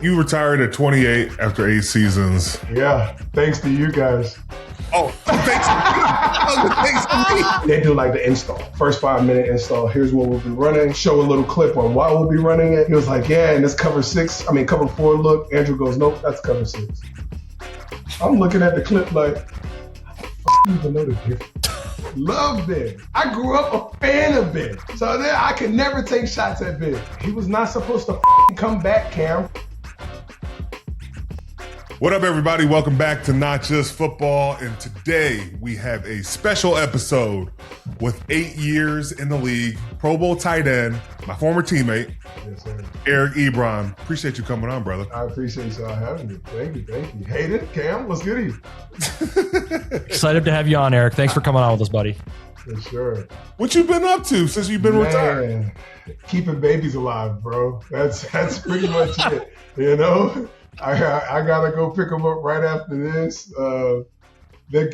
You retired at 28 after 8 seasons. Yeah, thanks to you guys. Oh, thanks to me. They do like the install. First 5-minute install. Here's what we'll be running. Show a little clip on why we'll be running it. He was like, yeah, and this cover 4 look. Andrew goes, nope, that's cover 6. I'm looking at the clip like, I don't even know the difference. Love Ben. I grew up a fan of Ben. So then I could never take shots at Ben. He was not supposed to come back, Cam. What up, everybody? Welcome back to Not Just Football. And today we have a special episode with 8 years in the league, Pro Bowl tight end, my former teammate, yes, sir. Eric Ebron. Appreciate you coming on, brother. I appreciate y'all having me. Thank you. Hayden, Cam, what's good? Excited to have you on, Eric. Thanks for coming on with us, buddy. For sure. What you been up to since you've been retired? Keeping babies alive, bro. That's pretty much it. You know? I gotta go pick them up right after this. They're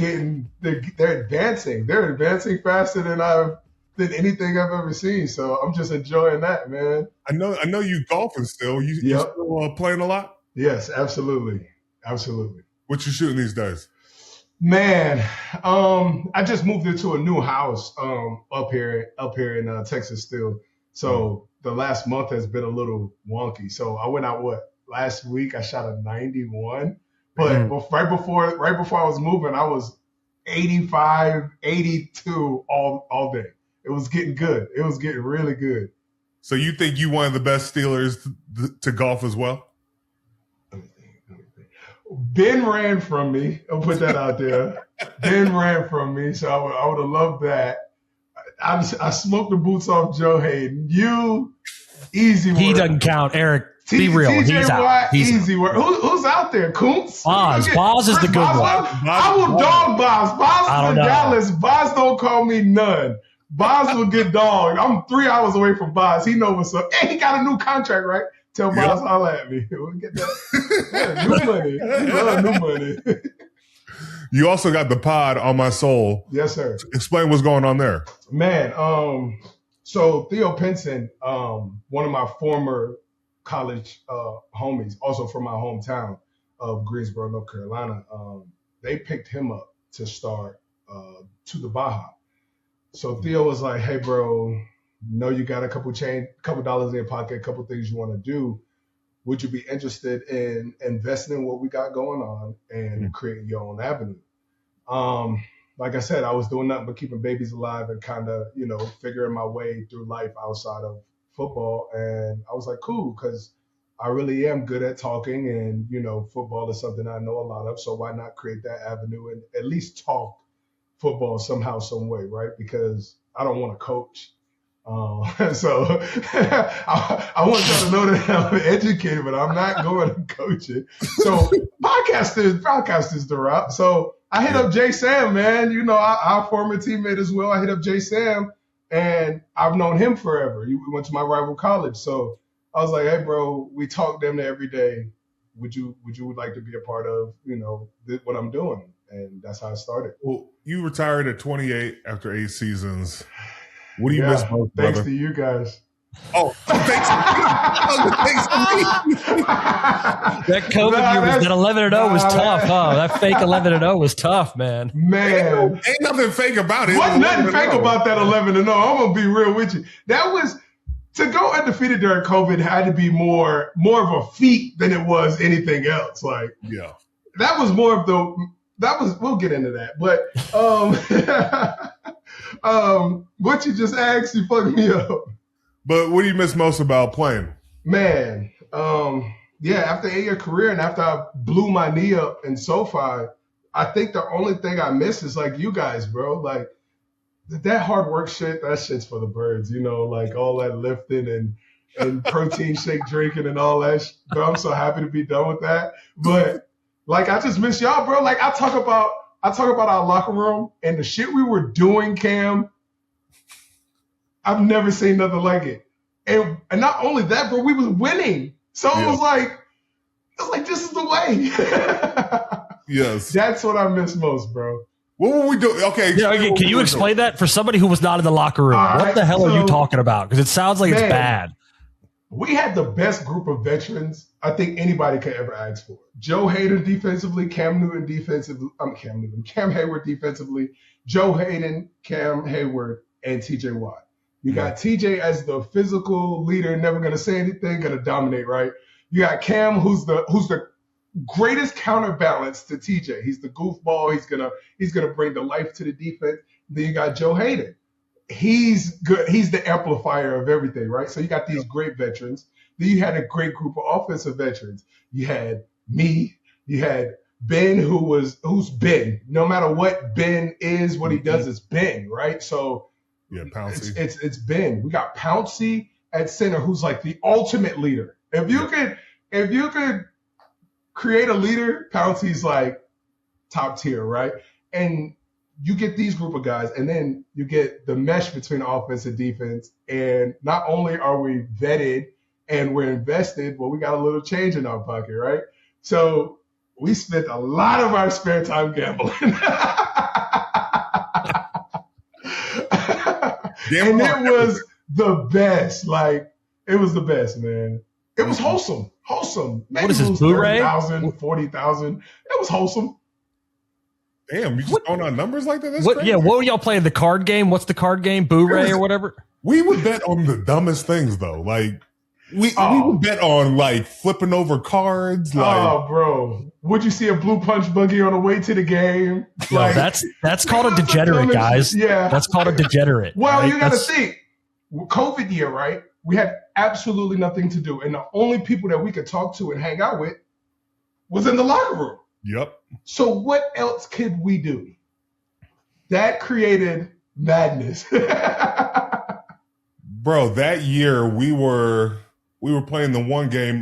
advancing. They're advancing faster than anything I've ever seen. So I'm just enjoying that, man. I know you golfing still. You still playing a lot? Yes, absolutely. What you shooting these days? Man, I just moved into a new house up here in Texas still. So the last month has been a little wonky. So I went out last week I shot a 91, but right before I was moving, I was 85, 82 all day. It was getting good. It was getting really good. So you think you one of the best Steelers to golf as well? Ben ran from me. I'll put that out there. Ben ran from me, so I would have loved that. I smoked the boots off Joe Hayden. Easy work. He doesn't count, Eric. Be real. He's out. Easy work. Who's out there? Kuntz? Boz is the good one. I will dog Boz. Boz is in Dallas. Boz don't call me none. Boz will get dogged. I'm 3 hours away from Boz. He know what's up. Hey, he got a new contract, right? Tell Boz, holla at me. We'll get that. New money. We love new money. You also got the pod On My Soul. Yes, sir. Explain what's going on there. Man, so Theo Pinson, one of my former college homies, also from my hometown of Greensboro, North Carolina, they picked him up to start To the Baja. So Theo was like, hey, bro, know you got a couple dollars in your pocket, a couple things you want to do. Would you be interested in investing in what we got going on and creating your own avenue? Like I said, I was doing nothing but keeping babies alive and kind of, figuring my way through life outside of football. And I was like, cool, because I really am good at talking and, football is something I know a lot of. So why not create that avenue and at least talk football somehow, some way, right? Because I don't want to coach. So I want y'all to know that I'm educated, but I'm not going to coach it. So podcast is the route. So I hit up Jay Sam, man. Our former teammate as well. I hit up Jay Sam, and I've known him forever. We went to my rival college. So I was like, hey, bro, we talk damn near every day. Would you like to be a part of, what I'm doing? And that's how it started. Well, you retired at 28 after 8 seasons. What do you miss most, brother? Thanks to you guys. Oh, thanks to me. That COVID year, that 11-0 was tough, huh? That fake 11-0 was tough, man. Man. Ain't nothing fake about it. Wasn't nothing fake about that 11-0. I'm going to be real with you. That was, to go undefeated during COVID had to be more of a feat than it was anything else. Like, yeah, that was more of we'll get into that. But what you just asked, you fucked me up. But what do you miss most about playing? Man, after 8-year career and after I blew my knee up in SoFi, I think the only thing I miss is like you guys, bro. Like that hard work shit, that shit's for the birds, like all that lifting and protein shake drinking and all that. But I'm so happy to be done with that. But like I just miss y'all, bro. Like I talk about our locker room and the shit we were doing, Cam. I've never seen nothing like it. And not only that, bro, we was winning. So it was like this is the way. Yes. That's what I miss most, bro. What were we doing? Okay. Can you explain that for somebody who was not in the locker room? What the hell are you talking about? Because it sounds like it's bad. We had the best group of veterans I think anybody could ever ask for. Joe Hayden defensively, Cam Hayward defensively, Joe Hayden, Cam Hayward, and TJ Watt. You got TJ as the physical leader, never gonna say anything, gonna dominate, right? You got Cam, who's the greatest counterbalance to TJ. He's the goofball. He's gonna bring the life to the defense. Then you got Joe Hayden. He's good. He's the amplifier of everything, right? So you got these great veterans. Then you had a great group of offensive veterans. You had me. You had Ben, who's Ben. No matter what Ben is, what he does is Ben, right? So Pouncey. It's Ben. We got Pouncey at center, who's like the ultimate leader. If you could create a leader, Pouncey's like top tier, right? And you get these group of guys, and then you get the mesh between offense and defense. And not only are we vetted and we're invested, but we got a little change in our pocket, right? So we spent a lot of our spare time gambling. And it was the best. Like, it was the best, man. It was wholesome. Maybe what is this, Blu-ray? 30,000, 40,000. It was wholesome. Damn, you just throwing out numbers like that? That's crazy. Yeah, what were y'all playing? The card game? What's the card game? Blu-ray or whatever? We would bet on the dumbest things, though. Like, we would bet on, like, flipping over cards. Like, bro. Would you see a blue punch buggy on the way to the game? No, like, that's called a degenerate, guys. Yeah. That's called a degenerate. Well, right? You got to think. COVID year, right? We had absolutely nothing to do. And the only people that we could talk to and hang out with was in the locker room. Yep. So what else could we do? That created madness. Bro, that year we were playing the one game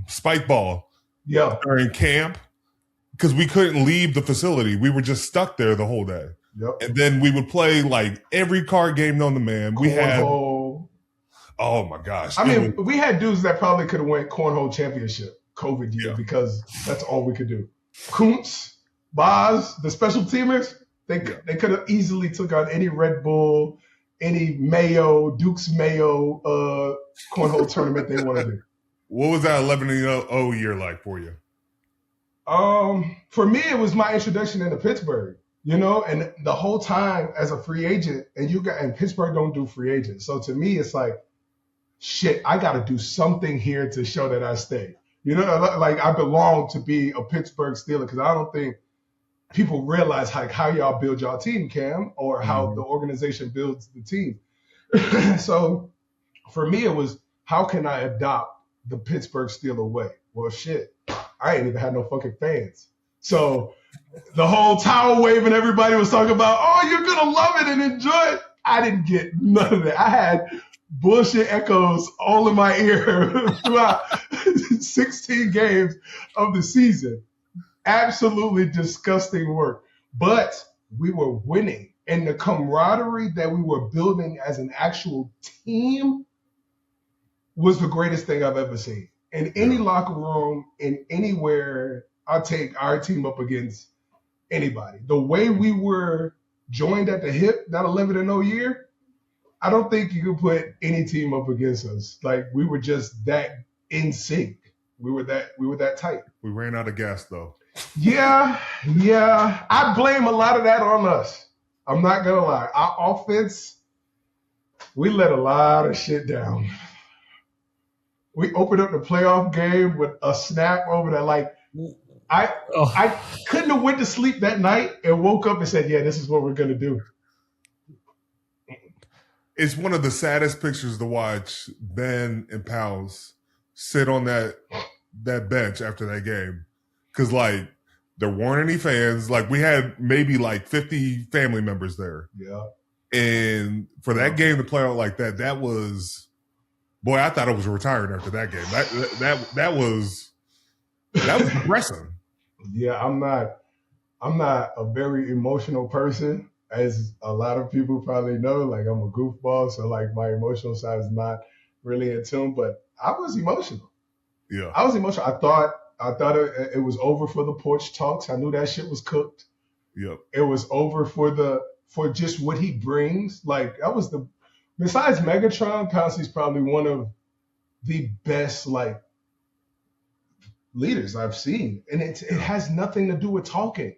spike ball during camp because we couldn't leave the facility. We were just stuck there the whole day. Yep. And then we would play like every card game known to man. We had oh my gosh. I mean, we had dudes that probably could have went cornhole championship COVID year because that's all we could do. Kuntz, Boz, the special teamers, they could have easily took on any Red Bull, any Mayo, Duke's Mayo cornhole tournament they want to do. What was that 11-0 year like for you? For me, it was my introduction into Pittsburgh, and the whole time as a free agent, and Pittsburgh don't do free agents. So to me, it's like, shit, I got to do something here to show that I stay. Like I belong to be a Pittsburgh Steeler because I don't think people realize how y'all build y'all team, Cam, or how the organization builds the team. So for me, it was, how can I adopt the Pittsburgh Steeler way? Well, shit, I ain't even had no fucking fans. So the whole towel waving, everybody was talking about, oh, you're going to love it and enjoy it. I didn't get none of that. I had bullshit echoes all in my ear throughout 16 games of the season. Absolutely disgusting work. But we were winning. And the camaraderie that we were building as an actual team was the greatest thing I've ever seen. In any locker room, in anywhere, I'll take our team up against anybody. The way we were joined at the hip, that 11-0 year, I don't think you could put any team up against us. Like, we were just that in sync. We were that tight. We ran out of gas though. Yeah. I blame a lot of that on us. I'm not gonna lie. Our offense, we let a lot of shit down. We opened up the playoff game with a snap over there. Like, I couldn't have went to sleep that night and woke up and said, yeah, this is what we're gonna do. It's one of the saddest pictures to watch Ben and Pals sit on that bench after that game. Because, like, there weren't any fans. Like, we had maybe, like, 50 family members there. Yeah. And for that game to play out like that, that was – boy, I thought I was retiring after that game. That was depressing. Yeah, I'm not a very emotional person. As a lot of people probably know, like, I'm a goofball, so like my emotional side is not really in tune. But I was emotional. Yeah, I was emotional. I thought it was over for the porch talks. I knew that shit was cooked. Yep. It was over for just what he brings. Like, that was besides Megatron, Pouncey's probably one of the best like leaders I've seen. And it has nothing to do with talking.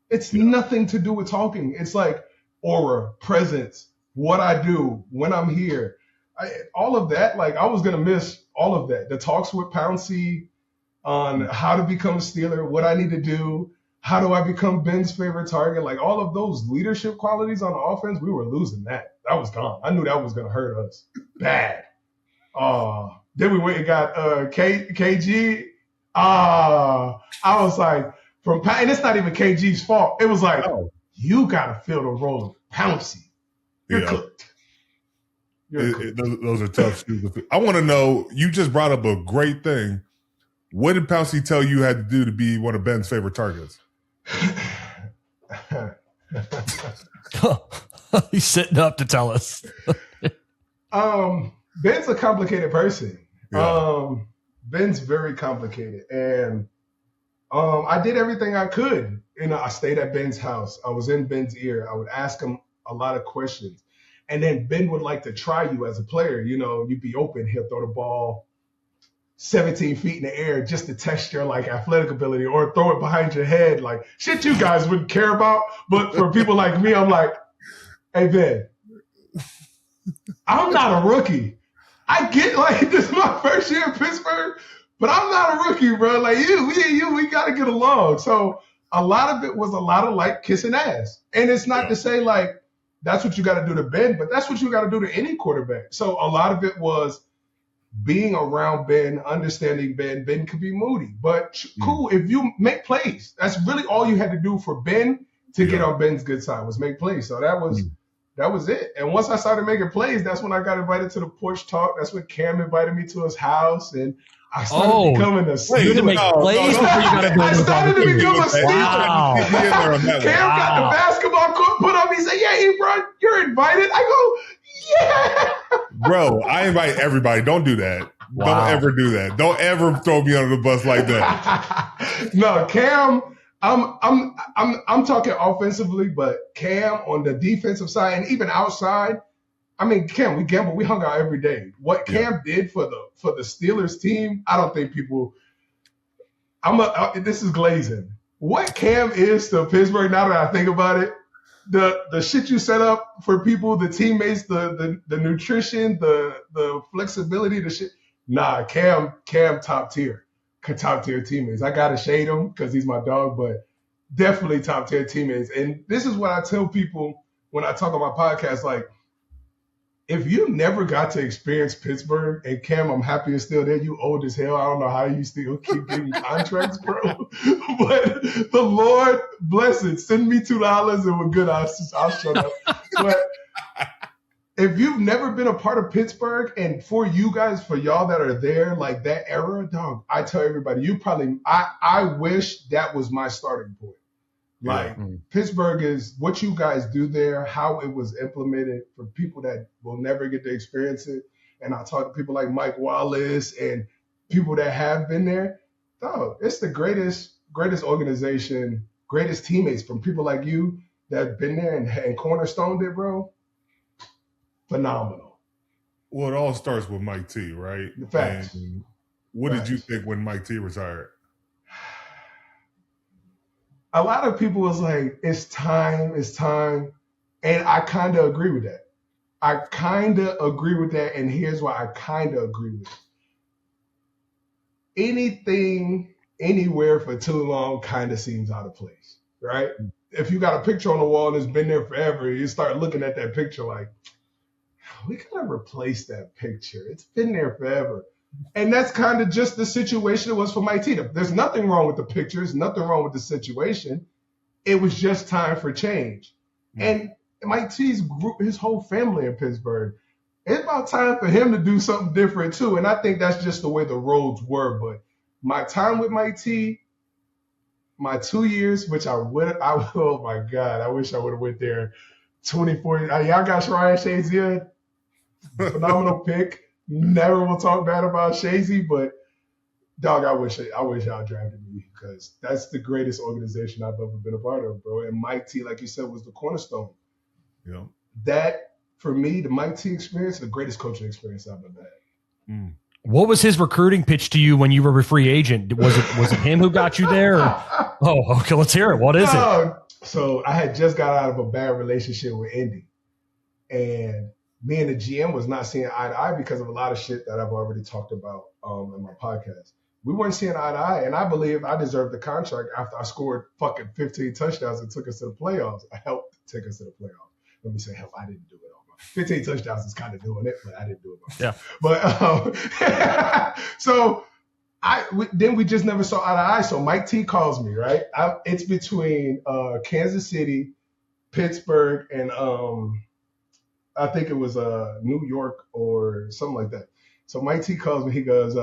It's nothing to do with talking. It's like aura, presence, what I do when I'm here. All of that, like I was going to miss all of that. The talks with Pouncey on how to become a Steeler, what I need to do, how do I become Ben's favorite target, like all of those leadership qualities on the offense, we were losing that. That was gone. I knew that was going to hurt us bad. Then we went and got KG. I was like, and it's not even KG's fault. It was like, you got to fill the role of Pouncey. You're cooked. Those are tough shoes to fit. I want to know, you just brought up a great thing. What did Pouncey tell you had to do to be one of Ben's favorite targets? He's sitting up to tell us. Ben's a complicated person. Yeah. Ben's very complicated. And I did everything I could. I stayed at Ben's house. I was in Ben's ear. I would ask him a lot of questions. And then Ben would like to try you as a player. You'd be open. He'll throw the ball 17 feet in the air just to test your like athletic ability, or throw it behind your head, like shit you guys wouldn't care about. But for people like me, I'm like, hey Ben, I'm not a rookie. I get like this is my first year in Pittsburgh, but I'm not a rookie, bro. Like we gotta get along. So a lot of it was a lot of like kissing ass. And it's not to say like that's what you gotta do to Ben, but that's what you gotta do to any quarterback. So a lot of it was being around Ben, understanding Ben. Ben could be moody, but cool. If you make plays, that's really all you had to do for Ben to get on Ben's good side was make plays. So that was it. And once I started making plays, that's when I got invited to the porch talk. That's when Cam invited me to his house, and I started becoming a Steeler. You make plays before you got to go I started to become a Steeler. Wow. Cam got the basketball court put up. He said, "Yeah, Ebron, you're invited." I go, "Yeah." Bro, I invite everybody. Don't do that. Wow. Don't ever do that. Don't ever throw me under the bus like that. No, Cam, I'm talking offensively, but Cam on the defensive side and even outside. I mean, Cam, we gamble. We hung out every day. What Cam did for the Steelers team, I don't think people. This is glazing. What Cam is to Pittsburgh, now that I think about it, the shit you set up for people, the teammates, the nutrition, the flexibility, the shit. Nah, Cam top tier teammates. I gotta shade him because he's my dog, but definitely top tier teammates. And this is what I tell people when I talk on my podcast, like, if you never got to experience Pittsburgh, and Cam, I'm happy you're still there. You old as hell. I don't know how you still keep getting contracts, bro. But the Lord bless it. Send me $2 and we're good. I'll shut up. But if you've never been a part of Pittsburgh, and for you guys, for y'all that are there, like that era, dog, I tell everybody, I wish that was my starting point. Like Pittsburgh is what you guys do there, how it was implemented for people that will never get to experience it. And I talk to people like Mike Wallace and people that have been there. Dog, it's the greatest organization, greatest teammates from people like you that have been there and cornerstoned it, bro. Phenomenal. Well, it all starts with Mike T, right? The facts. And what did you think when Mike T retired? A lot of people was like, it's time. And I kind of agree with that. And here's why I kind of agree with it. Anything, anywhere for too long kind of seems out of place, right? If you got a picture on the wall and it's been there forever, you start looking at that picture like, we gotta replace that picture. It's been there forever. And that's kind of just the situation it was for Mike T. There's nothing wrong with the pictures, nothing wrong with the situation. It was just time for change. And Mike T's group, his whole family in Pittsburgh, it's about time for him to do something different too. And I think that's just the way the roads were. But my time with Mike T, my 2 years, which oh my God, I wish I would have went there 24. Y'all got Ryan Shazier, phenomenal pick. Never will talk bad about Shazy, but dog, I wish y'all drafted me because that's the greatest organization I've ever been a part of, bro. And Mike T, like you said, was the cornerstone. Yeah. That, for me, the Mike T experience, the greatest coaching experience I've ever had. What was his recruiting pitch to you when you were a free agent? Was it him who got you there? Oh, okay. Let's hear it. What is it? So I had just got out of a bad relationship with Indy, and me and the GM was not seeing eye to eye because of a lot of shit that I've already talked about in my podcast. We weren't seeing eye to eye, and I believe I deserved the contract after I scored fucking 15 touchdowns and took us to the playoffs. I helped take us to the playoffs. Let me say help. I didn't do it all. 15 touchdowns is kind of doing it, but I didn't do it myself. Yeah. But so then we just never saw eye to eye. So Mike T calls me, right? It's between Kansas City, Pittsburgh, and I think it was New York or something like that. So Mike T calls me. He goes,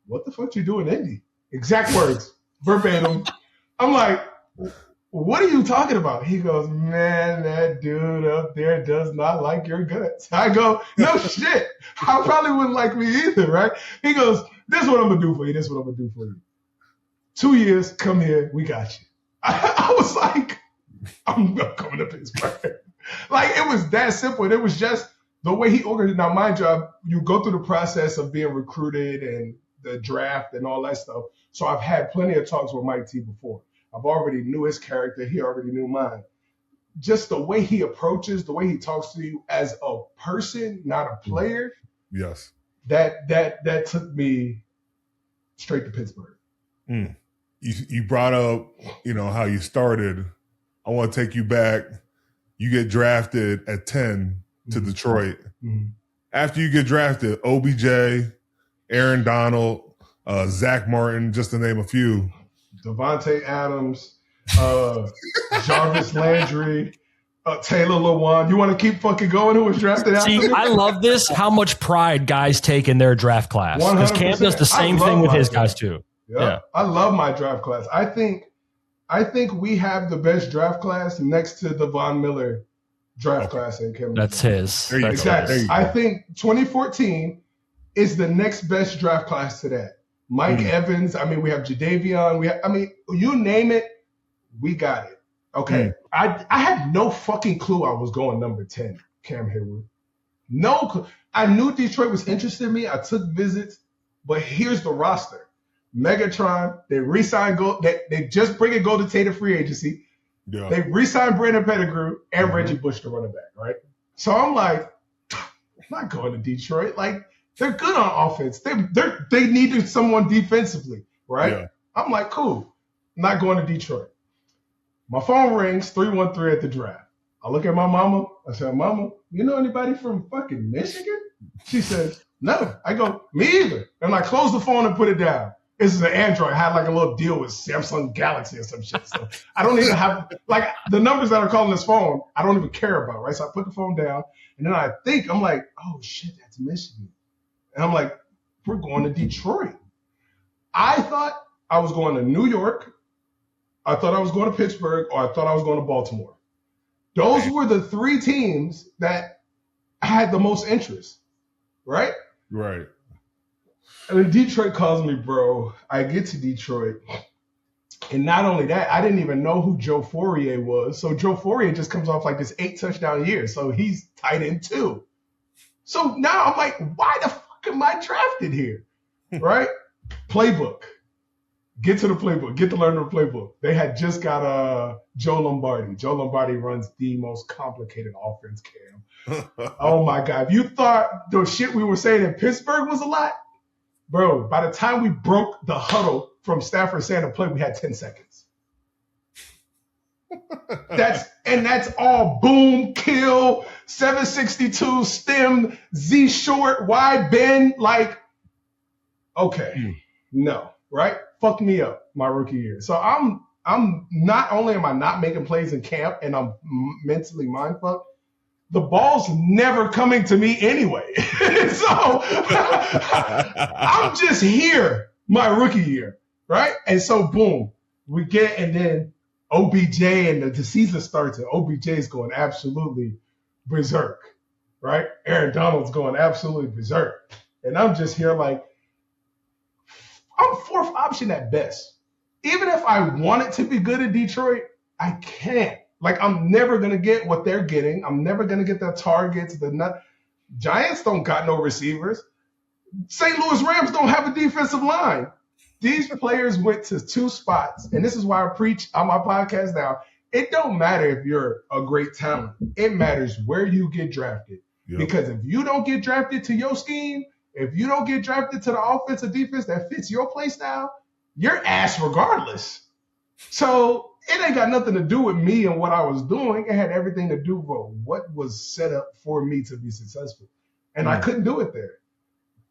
"What the fuck you doing in Indy?" Exact words, verbatim. I'm like, "What are you talking about?" He goes, "Man, that dude up there does not like your guts." I go, "No shit. I probably wouldn't like me either, right?" He goes, "This is what I'm going to do for you. This is what I'm going to do for you. 2 years, come here. We got you." I was like, I'm coming to Pittsburgh. Like, it was that simple. And it was just the way he organized. Now, mind you go through the process of being recruited and the draft and all that stuff. So I've had plenty of talks with Mike T before. I've already knew his character. He already knew mine. Just the way he approaches, the way he talks to you as a person, not a player. Yes. That took me straight to Pittsburgh. Mm. You brought up, how you started. I want to take you back. You get drafted at 10 to Detroit. Mm-hmm. After you get drafted, OBJ, Aaron Donald, Zach Martin, just to name a few. Devontae Adams, Jarvis Landry, Taylor Lewan. You want to keep fucking going? Who was drafted after me? I love this, how much pride guys take in their draft class. Because Cam does the same thing with his guys too. Yeah. I love my draft class. I think we have the best draft class next to the Von Miller draft class in Kim. That's his. Exactly. I think 2014 is the next best draft class to that. Mike Evans. I mean, we have Jadeveon. You name it, we got it. Okay. I had no fucking clue I was going number 10, Cam Heyward. No clue. I knew Detroit was interested in me. I took visits, but here's the roster. Megatron, they re-signed they just bring in Golden Tate free agency. Yeah. They re-signed Brandon Pettigrew and Reggie Bush to running back, right? So I'm like, I'm not going to Detroit. Like, they're good on offense. They needed someone defensively, right? Yeah. I'm like, cool. I'm not going to Detroit. My phone rings, 313 at the draft. I look at my mama. I said, "Mama, you know anybody from fucking Michigan?" She says, "No." I go, "Me either." And I close the phone and put it down. This is an Android. I had like a little deal with Samsung Galaxy or some shit. So I don't even have, like, the numbers that are calling this phone, I don't even care about, right? So I put the phone down, and then I'm like, oh shit, that's Michigan. And I'm like, we're going to Detroit. I thought I was going to New York. I thought I was going to Pittsburgh, or I thought I was going to Baltimore. Those were the three teams that had the most interest, right? Right. And then Detroit calls me, bro. I get to Detroit. And not only that, I didn't even know who Joe Fourier was. So Joe Fourier just comes off like this 8 touchdown year. So he's tight end 2. So now I'm like, why the fuck am I drafted here? Right? Playbook. Get to the playbook. Get to learn the playbook. They had just got Joe Lombardi. Joe Lombardi runs the most complicated offense, Cam. Oh, my God. If you thought the shit we were saying in Pittsburgh was a lot, bro, by the time we broke the huddle from Stafford saying to play, we had 10 seconds. That's all boom, kill, 762, stem, Z short, wide bend. Like, okay, no, right? Fuck me up my rookie year. So I'm not only am I not making plays in camp and I'm mentally mindfucked, the ball's never coming to me anyway. So I'm just here my rookie year, right? And so boom, we get, and then OBJ and the season starts and OBJ is going absolutely berserk, right? Aaron Donald's going absolutely berserk. And I'm just here like, I'm 4th option at best. Even if I wanted to be good at Detroit, I can't. Like, I'm never going to get what they're getting. I'm never going to get the targets. Giants don't got no receivers. St. Louis Rams don't have a defensive line. These players went to 2 spots, and this is why I preach on my podcast now. It don't matter if you're a great talent. It matters where you get drafted. Yep. Because if you don't get drafted to your scheme, if you don't get drafted to the offensive defense that fits your play style, you're ass regardless. So it ain't got nothing to do with me and what I was doing. It had everything to do with what was set up for me to be successful. And I couldn't do it there.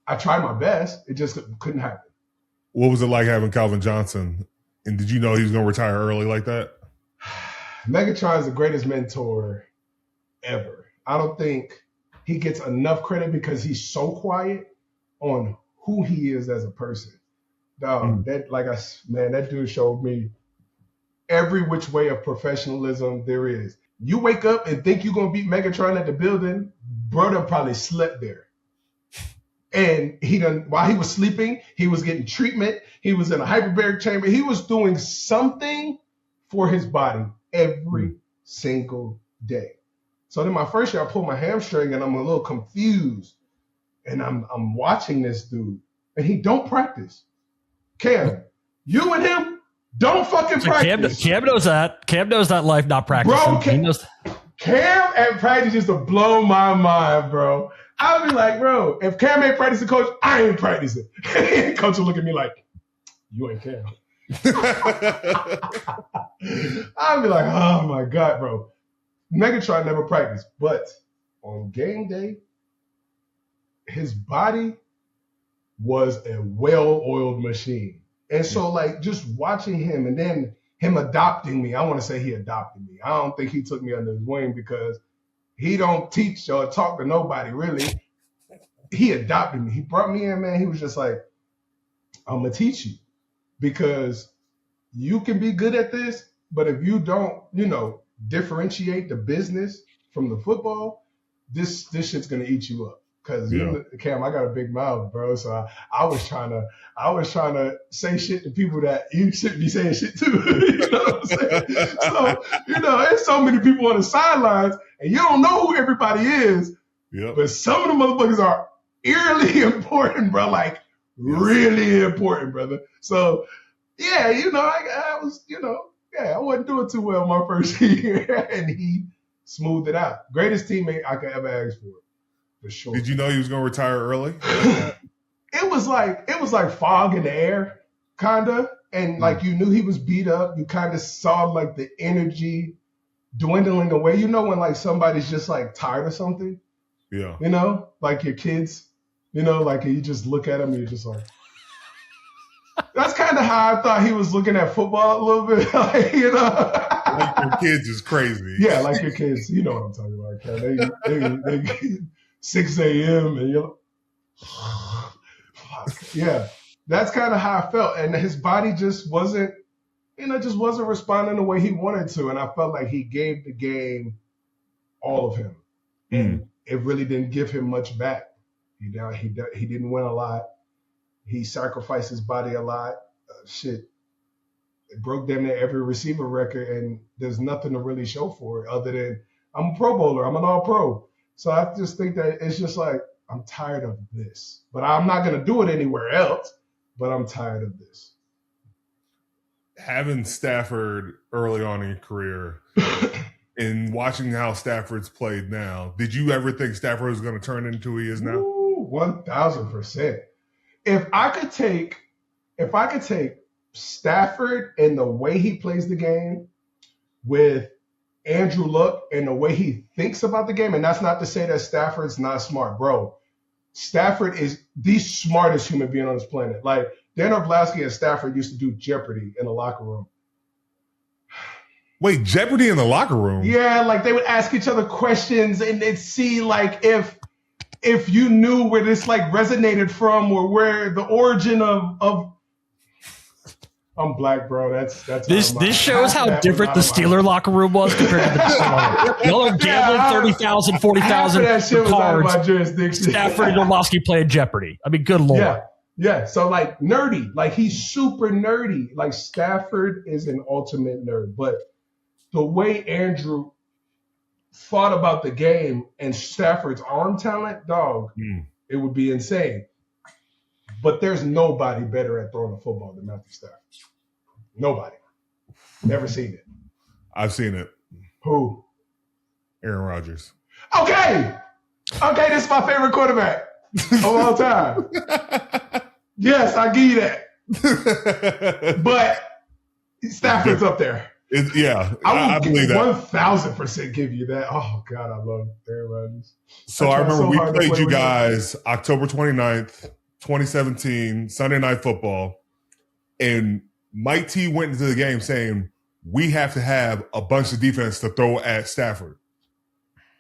I tried my best. It just couldn't happen. What was it like having Calvin Johnson? And did you know he was going to retire early like that? Megatron is the greatest mentor ever. I don't think he gets enough credit because he's so quiet on who he is as a person. That dude showed me every which way of professionalism there is. You wake up and think you're going to beat Megatron at the building, brother probably slept there. And while he was sleeping, he was getting treatment. He was in a hyperbaric chamber. He was doing something for his body every single day. So then my first year, I pulled my hamstring and I'm a little confused. And I'm watching this dude and he don't practice. Cam, you and him don't fucking practice. Cam knows that. Cam knows that life not practicing. Bro, Cam at practice used to blow my mind, bro. I'll be like, bro, if Cam ain't practicing, coach, I ain't practicing. Coach will look at me like, you ain't Cam. I'll be like, oh my God, bro. Megatron never practiced, but on game day, his body was a well-oiled machine. And so, like, just watching him and then him adopting me, I want to say he adopted me. I don't think he took me under his wing because he don't teach or talk to nobody, really. He adopted me. He brought me in, man. He was just like, I'm going to teach you because you can be good at this, but if you don't, differentiate the business from the football, this shit's going to eat you up. Because Cam, I got a big mouth, bro. So I was trying to say shit to people that you shouldn't be saying shit to. You know what I'm saying? So, there's so many people on the sidelines, and you don't know who everybody is. Yep. But some of the motherfuckers are eerily important, bro. Like really important, brother. So yeah, I was, I wasn't doing too well my first year, and he smoothed it out. Greatest teammate I could ever ask for sure. Did you know he was going to retire early? It was like fog in the air, kinda, and like you knew he was beat up. You kind of saw like the energy dwindling away. You know when like somebody's just like tired of something. Yeah. Like your kids. Like you just look at them, and you're just like. That's kind of how I thought he was looking at football a little bit, like your kids is crazy. Yeah, like your kids. You know what I'm talking about, Ken. They 6 a.m. and you're like, yeah. That's kind of how I felt, and his body just wasn't, responding the way he wanted to, and I felt like he gave the game all of him, and it really didn't give him much back. He didn't win a lot. He sacrificed his body a lot. It broke damn near every receiver record, and there's nothing to really show for it other than I'm a Pro Bowler. I'm an All-Pro. So I just think that it's just like, I'm tired of this. But I'm not going to do it anywhere else, but I'm tired of this. Having Stafford early on in your career and watching how Stafford's played now, did you ever think Stafford was going to turn into who he is now? Ooh, 1,000%. If I could take Stafford and the way he plays the game with Andrew Luck and the way he thinks about the game, and that's not to say that Stafford's not smart, bro. Stafford is the smartest human being on this planet. Like Dan Orlovsky and Stafford used to do Jeopardy in the locker room. Wait, Jeopardy in the locker room? Yeah, like they would ask each other questions and they'd see like if you knew where this like resonated from or where the origin of I'm black, bro. That's this shows how different the Steeler locker room was compared to the Steeler. Y'all are gambling 30,000, 40,000 cards. My jurisdiction. Stafford and Orlovsky playing Jeopardy. I mean, good lord. Yeah. So like nerdy, like he's super nerdy. Like Stafford is an ultimate nerd, but the way Andrew thought about the game and Stafford's arm talent, dog, it would be insane. But there's nobody better at throwing a football than Matthew Stafford. Nobody. Never seen it. I've seen it. Who? Aaron Rodgers. Okay, this is my favorite quarterback of all time. Yes, I give you that. But Stafford's up there. I believe that. 1,000% give you that. Oh, God, I love Aaron Rodgers. So I remember we played you guys October 29th, 2017, Sunday Night Football. And Mike T went into the game saying, we have to have a bunch of defense to throw at Stafford.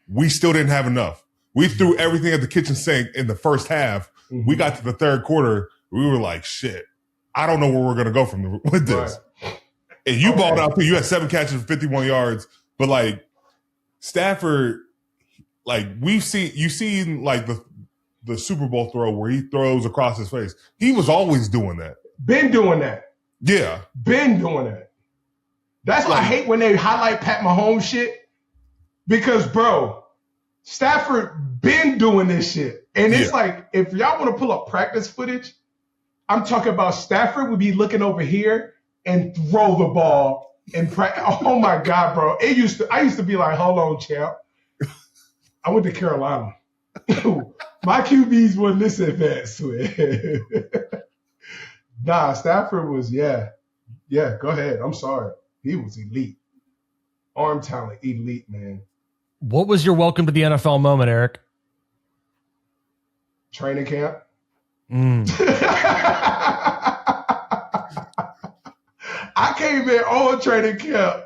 We still didn't have enough. We threw everything at the kitchen sink in the first half. Mm-hmm. We got to the third quarter. We were like, shit, I don't know where we're going to go with this. Right. And you balled out too. You had 7 catches for 51 yards. But like Stafford, like you've seen like the Super Bowl throw where he throws across his face. He was always doing that. Been doing that. Yeah. Been doing that. That's why I hate when they highlight Pat Mahomes shit. Because, bro, Stafford been doing this shit. And it's like, if y'all want to pull up practice footage, I'm talking about Stafford would be looking over here and throw the ball and oh my God, bro. I used to be like, hold on, champ. I went to Carolina. My QBs weren't this advanced to it. Nah, Stafford was, yeah, go ahead. I'm sorry. He was elite. Arm talent, elite, man. What was your welcome to the NFL moment, Eric? Training camp. I came in on training camp,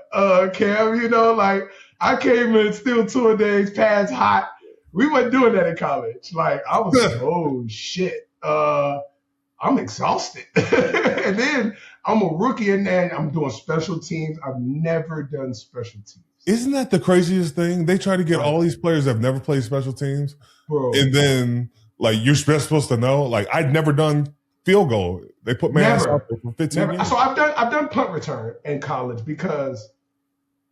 Cam, you know, like I came in still 2 days past hot. We weren't doing that in college. Like I was like, oh shit. I'm exhausted. And then I'm a rookie and then I'm doing special teams. I've never done special teams. Isn't that the craziest thing? They try to get all these players that have never played special teams. Bro. And then like you're supposed to know. Like I'd never done field goal. They put my ass out there for 15 years. So I've done punt return in college because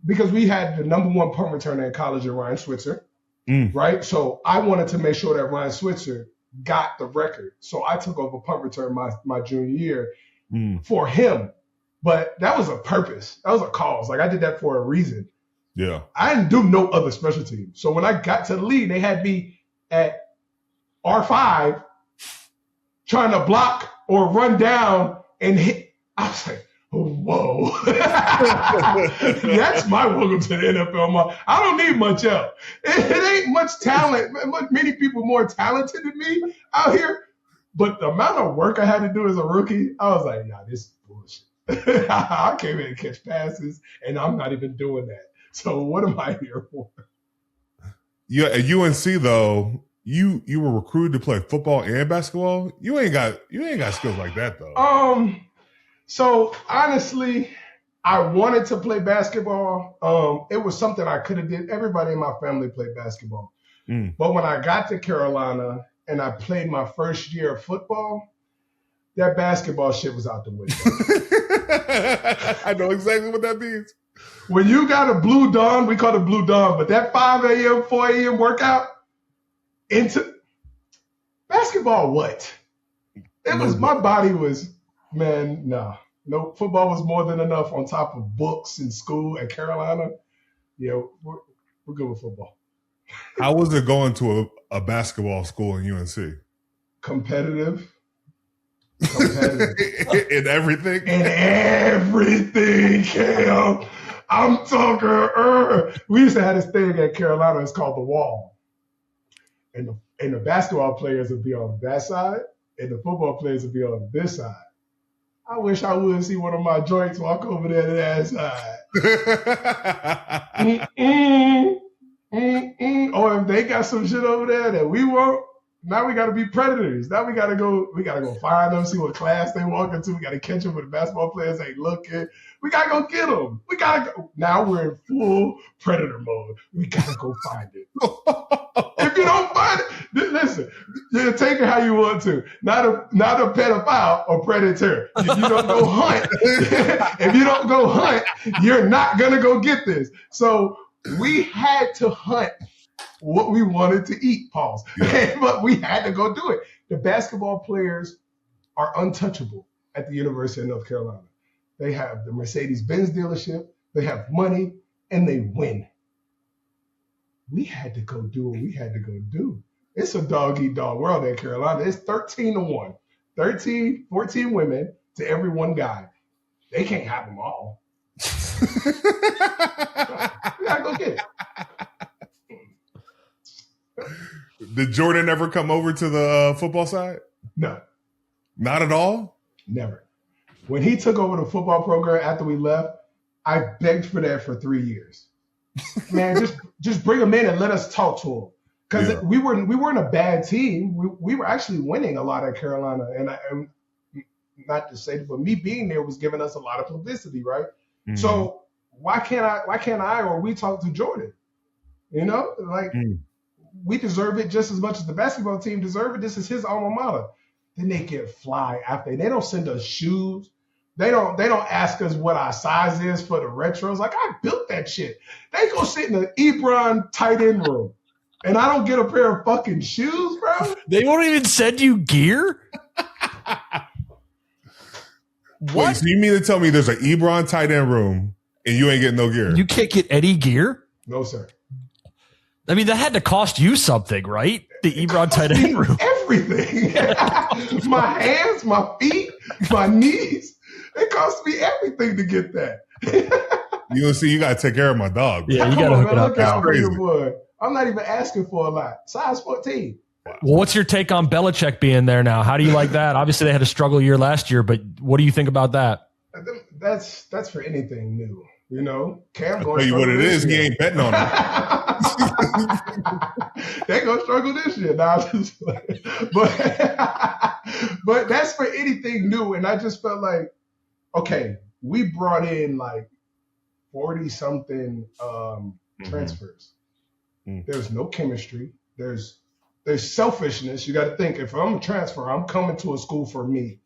we had the number 1 punt returner in college in Ryan Switzer. Right? So I wanted to make sure that Ryan Switzer got the record. So I took over punt return my junior year for him. But that was a purpose. That was a cause. Like I did that for a reason. Yeah. I didn't do no other special teams. So when I got to the league, they had me at R5 trying to block or run down and hit. I was like, whoa. That's my welcome to the NFL. I don't need much help. It ain't much talent. Many people more talented than me out here. But the amount of work I had to do as a rookie, I was like, nah, this is bullshit. I came in and catch passes, and I'm not even doing that. So what am I here for? Yeah, at UNC though, you were recruited to play football and basketball. You ain't got skills like that though. So honestly, I wanted to play basketball. It was something I could have did. Everybody in my family played basketball. But when I got to Carolina and I played my first year of football, that basketball shit was out the window. I know exactly what that means. When you got a blue dawn, we call it blue dawn, but that 5 a.m., 4 a.m. workout into basketball, what? It was, my body was, man, no, football was more than enough on top of books and school at Carolina. Yeah, we're good with football. How was it going to a basketball school in UNC? Competitive. In everything? In everything, Cam. I'm talking, we used to have this thing at Carolina, it's called the wall. And the basketball players would be on that side, and the football players would be on this side. I wish I would see one of my joints walk over there to that side. Or if they got some shit over there that we want, now we got to be predators. Now we got to go find them, see what class they walk into. We got to catch them when the basketball players ain't looking. We got to go get them. We got to go. Now we're in full predator mode. We got to go find it. If you don't find it, listen, you take it how you want to. Not a pedophile or predator. If you don't go hunt, you're not going to go get this. So we had to hunt what we wanted to eat, pause. Yeah. But we had to go do it. The basketball players are untouchable at the University of North Carolina. They have the Mercedes-Benz dealership, they have money, and they win. We had to go do what we had to go do. It's a dog-eat-dog world in Carolina. It's 13-1. 13, 14 women to every one guy. They can't have them all. We gotta go get it. Did Jordan ever come over to the football side? No. Not at all? Never. When he took over the football program after we left, I begged for that for 3 years. Man, just bring him in and let us talk to him. Because we weren't a bad team. We were actually winning a lot at Carolina. And not to say, but me being there was giving us a lot of publicity, right? Mm-hmm. So why can't I or we talk to Jordan? You know, like we deserve it just as much as the basketball team deserve it. This is his alma mater. Then they get fly after. They don't send us shoes. They don't ask us what our size is for the retros. Like, I built that shit. They go sit in the Ebron tight end room. And I don't get a pair of fucking shoes, bro. They won't even send you gear? What? Wait, so you mean to tell me there's an Ebron tight end room and you ain't getting no gear? You can't get any gear? No, sir. I mean, that had to cost you something, right? The Ebron tight end room. Everything. My hands, my feet, my knees. It cost me everything to get that. You got to take care of my dog. Yeah, you got to hook it up. That's crazy. Boy. I'm not even asking for a lot. Size 14. Well, what's your take on Belichick being there now? How do you like that? Obviously, they had a struggle year last year, but what do you think about that? That's for anything new. You know, Cam going to tell you what it is. He ain't betting on it. They going to struggle this year. Nah, but that's for anything new. And I just felt like, okay, we brought in like 40-something transfers. There's no chemistry. There's selfishness. You got to think, if I'm a transfer, I'm coming to a school for me,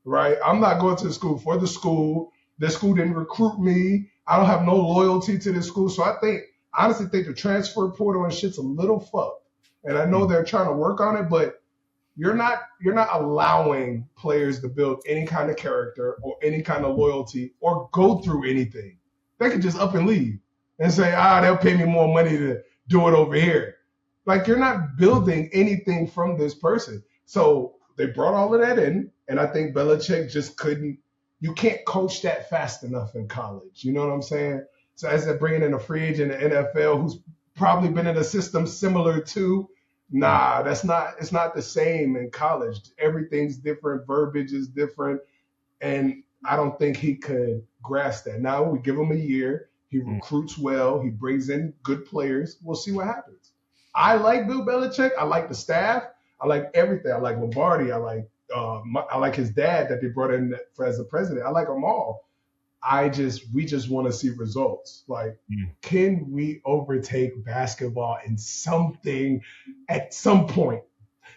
right? I'm not going to the school for the school. The school didn't recruit me. I don't have no loyalty to this school. So I honestly think the transfer portal and shit's a little fucked. And I know they're trying to work on it, but you're not allowing players to build any kind of character or any kind of loyalty or go through anything. They could just up and leave and say, they'll pay me more money to do it over here. Like, you're not building anything from this person. So they brought all of that in, and I think Belichick just couldn't. You can't coach that fast enough in college. You know what I'm saying? So as they're bringing in a free agent in the NFL who's probably been in a system similar to, it's not the same in college. Everything's different. Verbiage is different. And I don't think he could grasp that. Now we give him a year. He recruits well. He brings in good players. We'll see what happens. I like Bill Belichick. I like the staff. I like everything. I like Lombardi. I like his dad that they brought in as the president. I like them all. We just want to see results. Like, can we overtake basketball in something at some point?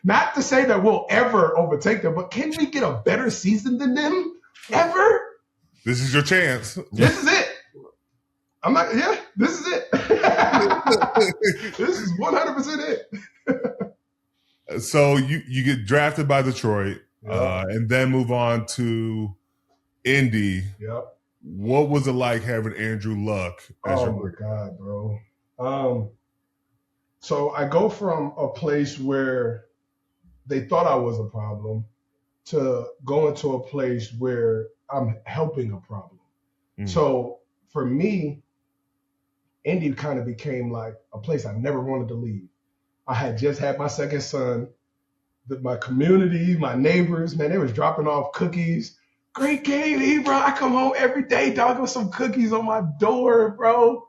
Not to say that we'll ever overtake them, but can we get a better season than them ever? This is your chance. This is it. This is it. This is 100% it. So you get drafted by Detroit, and then move on to Indy. Yep. What was it like having Andrew Luck as your my God, bro. So I go from a place where they thought I was a problem to going to a place where I'm helping a problem. So for me, Indy kind of became like a place I never wanted to leave. I had just had my second son. My community, my neighbors, man, they was dropping off cookies. Great game, Ebron. I come home every day, dog, with some cookies on my door, bro.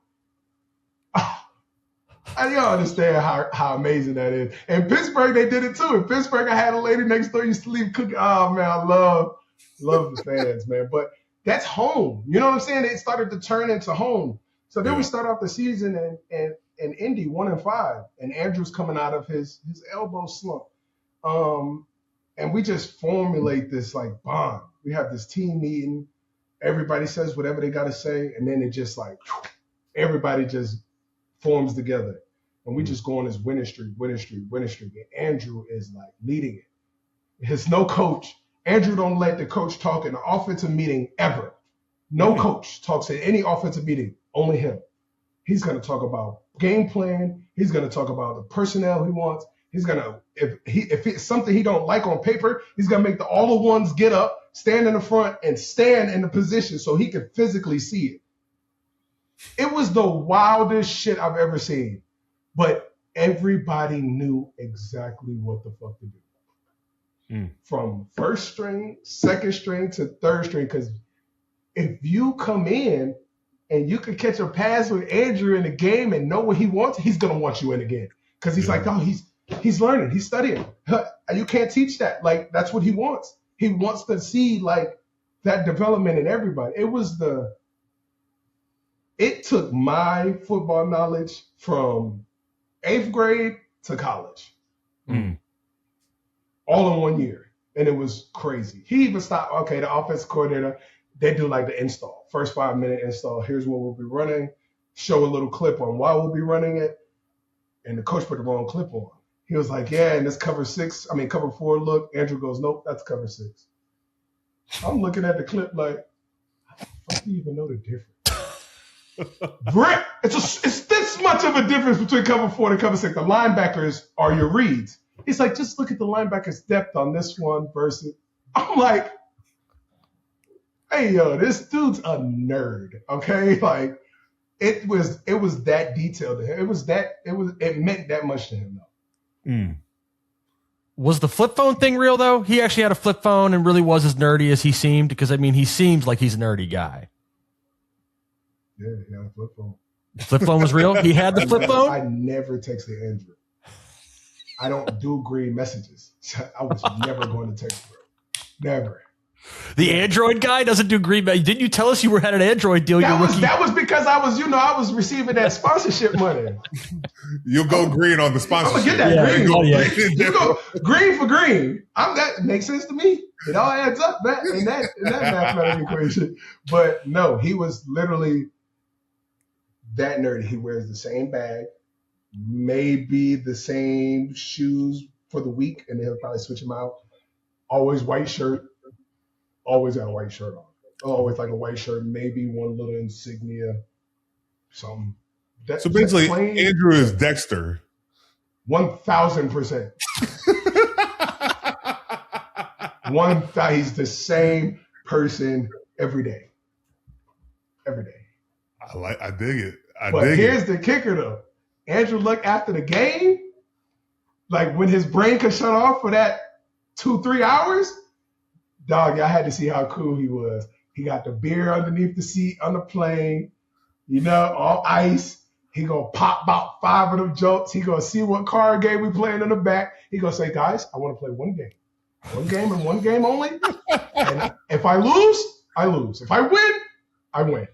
You don't understand how amazing that is. In Pittsburgh, they did it too. In Pittsburgh, I had a lady next door used to leave cookies. Oh, man, I love the fans, man. But that's home. You know what I'm saying? It started to turn into home. So then we start off the season and Indy 1-5, and Andrew's coming out of his elbow slump. And we just formulate this like bond. We have this team meeting. Everybody says whatever they got to say. And then it just like, everybody just forms together. And we just go on this winning streak. And Andrew is like leading it. There's no coach Andrew don't let the coach talk in the offensive meeting ever. No coach talks in any offensive meeting, only him. He's going to talk about game plan. He's going to talk about the personnel he wants. He's going to, if it's something he don't like on paper, he's going to make all the ones get up, stand in the front, and stand in the position so he can physically see it. It was the wildest shit I've ever seen. But everybody knew exactly what the fuck to do. From first string, second string to third string. Because if you come in and you could catch a pass with Andrew in the game and know what he wants, he's going to want you in again. Because he's like, oh, he's learning. He's studying. You can't teach that. Like, that's what he wants. He wants to see, like, that development in everybody. It took my football knowledge from 8th grade to college. All in 1 year. And it was crazy. He even stopped, okay, the offensive coordinator, they do like the install. First 5-minute install. Here's what we'll be running. Show a little clip on why we'll be running it. And the coach put the wrong clip on. He was like, yeah, and this cover 4 look. Andrew goes, nope, that's cover 6. I'm looking at the clip like, how the fuck do you even know the difference? Brick, it's this much of a difference between cover 4 and cover 6. The linebackers are your reads. He's like, just look at the linebackers' depth on this one versus. I'm like, hey, yo, this dude's a nerd, okay? Like, it was that detailed to him. It meant that much to him, though. Was the flip phone thing real, though? He actually had a flip phone and really was as nerdy as he seemed? Because, I mean, he seems like he's a nerdy guy. Yeah, he had a flip phone. The flip phone was real? He had the flip phone? I never texted Andrew. I don't do green messages. I was never going to text bro. Never. The Android guy doesn't do green. Didn't you tell us you had an Android deal? That was because I was receiving that sponsorship money. You'll go green on the sponsorship. I'm gonna get that green. You go green for green. That makes sense to me. It all adds up in that mathematical equation. But no, he was literally that nerdy. He wears the same bag, maybe the same shoes for the week, and he'll probably switch them out. Always white shirt. Always got a white shirt on. Always like a white shirt, maybe one little insignia, something. So basically, Andrew is Dexter. 1,000%. He's the same person every day. Every day. I dig it. But here's the kicker, though. Andrew Luck after the game, like when his brain could shut off for that 2-3 hours, dog, I had to see how cool he was. He got the beer underneath the seat on the plane, all ice. He gonna pop about 5 of them jokes. He gonna see what card game we playing in the back. He gonna say, guys, I want to play one game. One game and one game only. And if I lose, I lose. If I win, I win.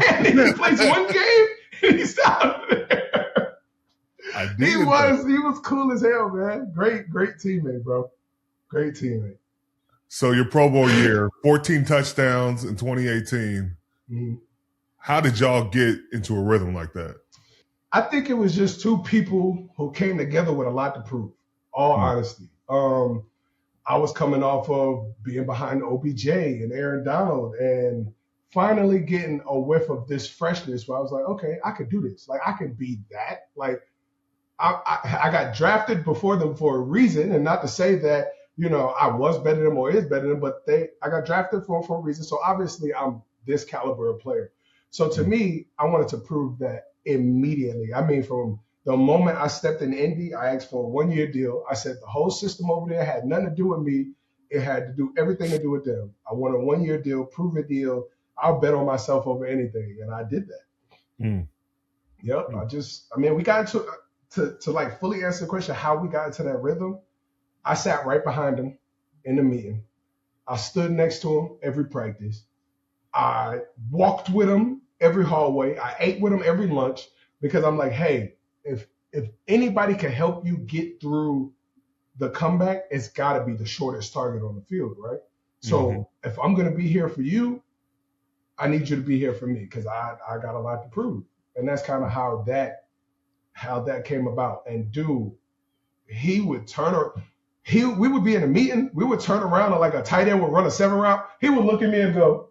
And he plays one game and he's out of there. He was cool as hell, man. Great teammate, bro. Great teammate. So your Pro Bowl year, 14 touchdowns in 2018. Mm-hmm. How did y'all get into a rhythm like that? I think it was just two people who came together with a lot to prove, all honesty. I was coming off of being behind OBJ and Aaron Donald and finally getting a whiff of this freshness where I was like, okay, I could do this. Like, I can be that. Like, I got drafted before them for a reason, and not to say that, I was better than them or is better than them, but I got drafted for a reason. So obviously I'm this caliber of player. So to me, I wanted to prove that immediately. I mean, from the moment I stepped in Indy, I asked for a 1-year deal. I said the whole system over there had nothing to do with me. It had to do everything to do with them. I want a 1-year deal, prove a deal. I'll bet on myself over anything. And I did that. Yep. We got into to like fully answer the question, how we got into that rhythm. I sat right behind him in the meeting. I stood next to him every practice. I walked with him every hallway. I ate with him every lunch because I'm like, hey, if anybody can help you get through the comeback, it's got to be the shortest target on the field, right? So if I'm going to be here for you, I need you to be here for me because I got a lot to prove. And that's kind of how that came about. And dude, he would turn her. we would be in a meeting. We would turn around and like a tight end would run a 7 route. He would look at me and go,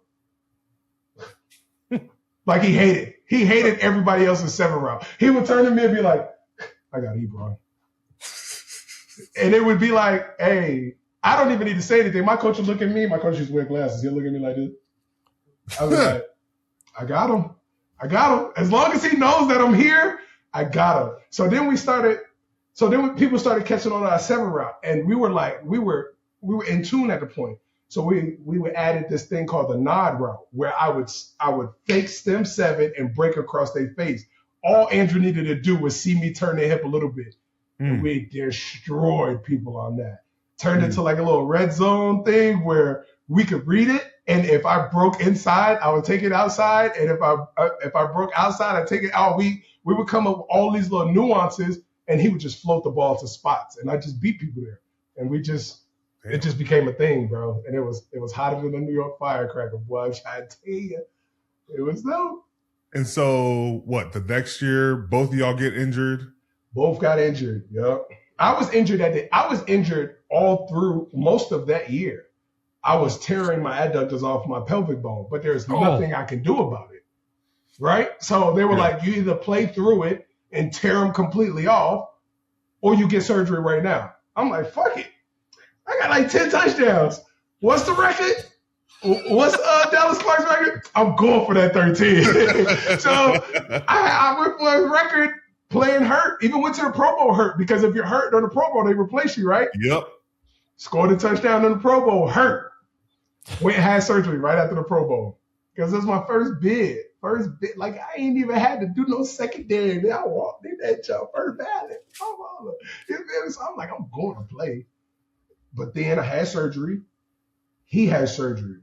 like he hated everybody else's 7 route. He would turn to me and be like, I got Ebron. And it would be like, hey, I don't even need to say anything. My coach would look at me. My coach used to wear glasses. He'll look at me like this. I was like, I got him. As long as he knows that I'm here, I got him. So then people started catching on our 7 route. And we were in tune at the point. So we added this thing called the nod route, where I would fake stem 7 and break across their face. All Andrew needed to do was see me turn their hip a little bit. And we destroyed people on that. Turned into like a little red zone thing where we could read it. And if I broke inside, I would take it outside. And if I broke outside, I'd take it out. We would come up with all these little nuances, and he would just float the ball to spots. And I just beat people there. And it just became a thing, bro. And it was hotter than a New York firecracker, boy. I'm trying to tell you. It was dope. And so what, the next year, both of y'all get injured? Both got injured. Yep. I was injured all through most of that year. I was tearing my adductors off my pelvic bone, but there's nothing I can do about it. Right? So they were like, you either play through it and tear them completely off, or you get surgery right now. I'm like, fuck it. I got like 10 touchdowns. What's the record? What's Dallas Clark's record? I'm going for that 13. So I went for a record playing hurt. Even went to the Pro Bowl hurt, because if you're hurt on the Pro Bowl, they replace you, right? Yep. Scored a touchdown in the Pro Bowl, hurt. Went and had surgery right after the Pro Bowl. Because it was my first bid. Like I ain't even had to do no secondary. I walked in that jump first ballot. So I'm like, I'm going to play. But then I had surgery. He had surgery.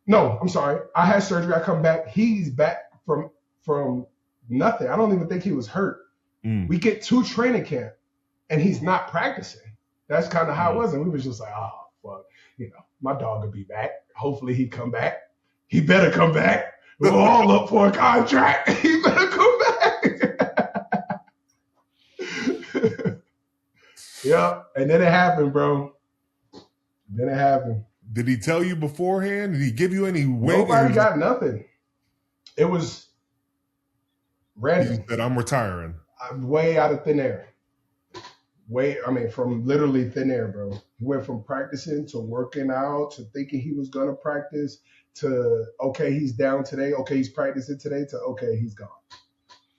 No, I'm sorry. I had surgery. I come back. He's back from nothing. I don't even think he was hurt. We get to training camp, and he's not practicing. That's kind of how it was. And we was just like, oh, fuck. My dog will be back. Hopefully he come back. He better come back. We're all up for a contract. He better come back. Yeah. And then it happened, bro. Then it happened. Did he tell you beforehand? Did he give you any weight? Nobody got nothing. It was random. He said, I'm retiring. I'm way out of thin air. From literally thin air, bro. He went from practicing to working out to thinking he was going to practice to, okay, he's down today. Okay, he's practicing today to, okay, he's gone.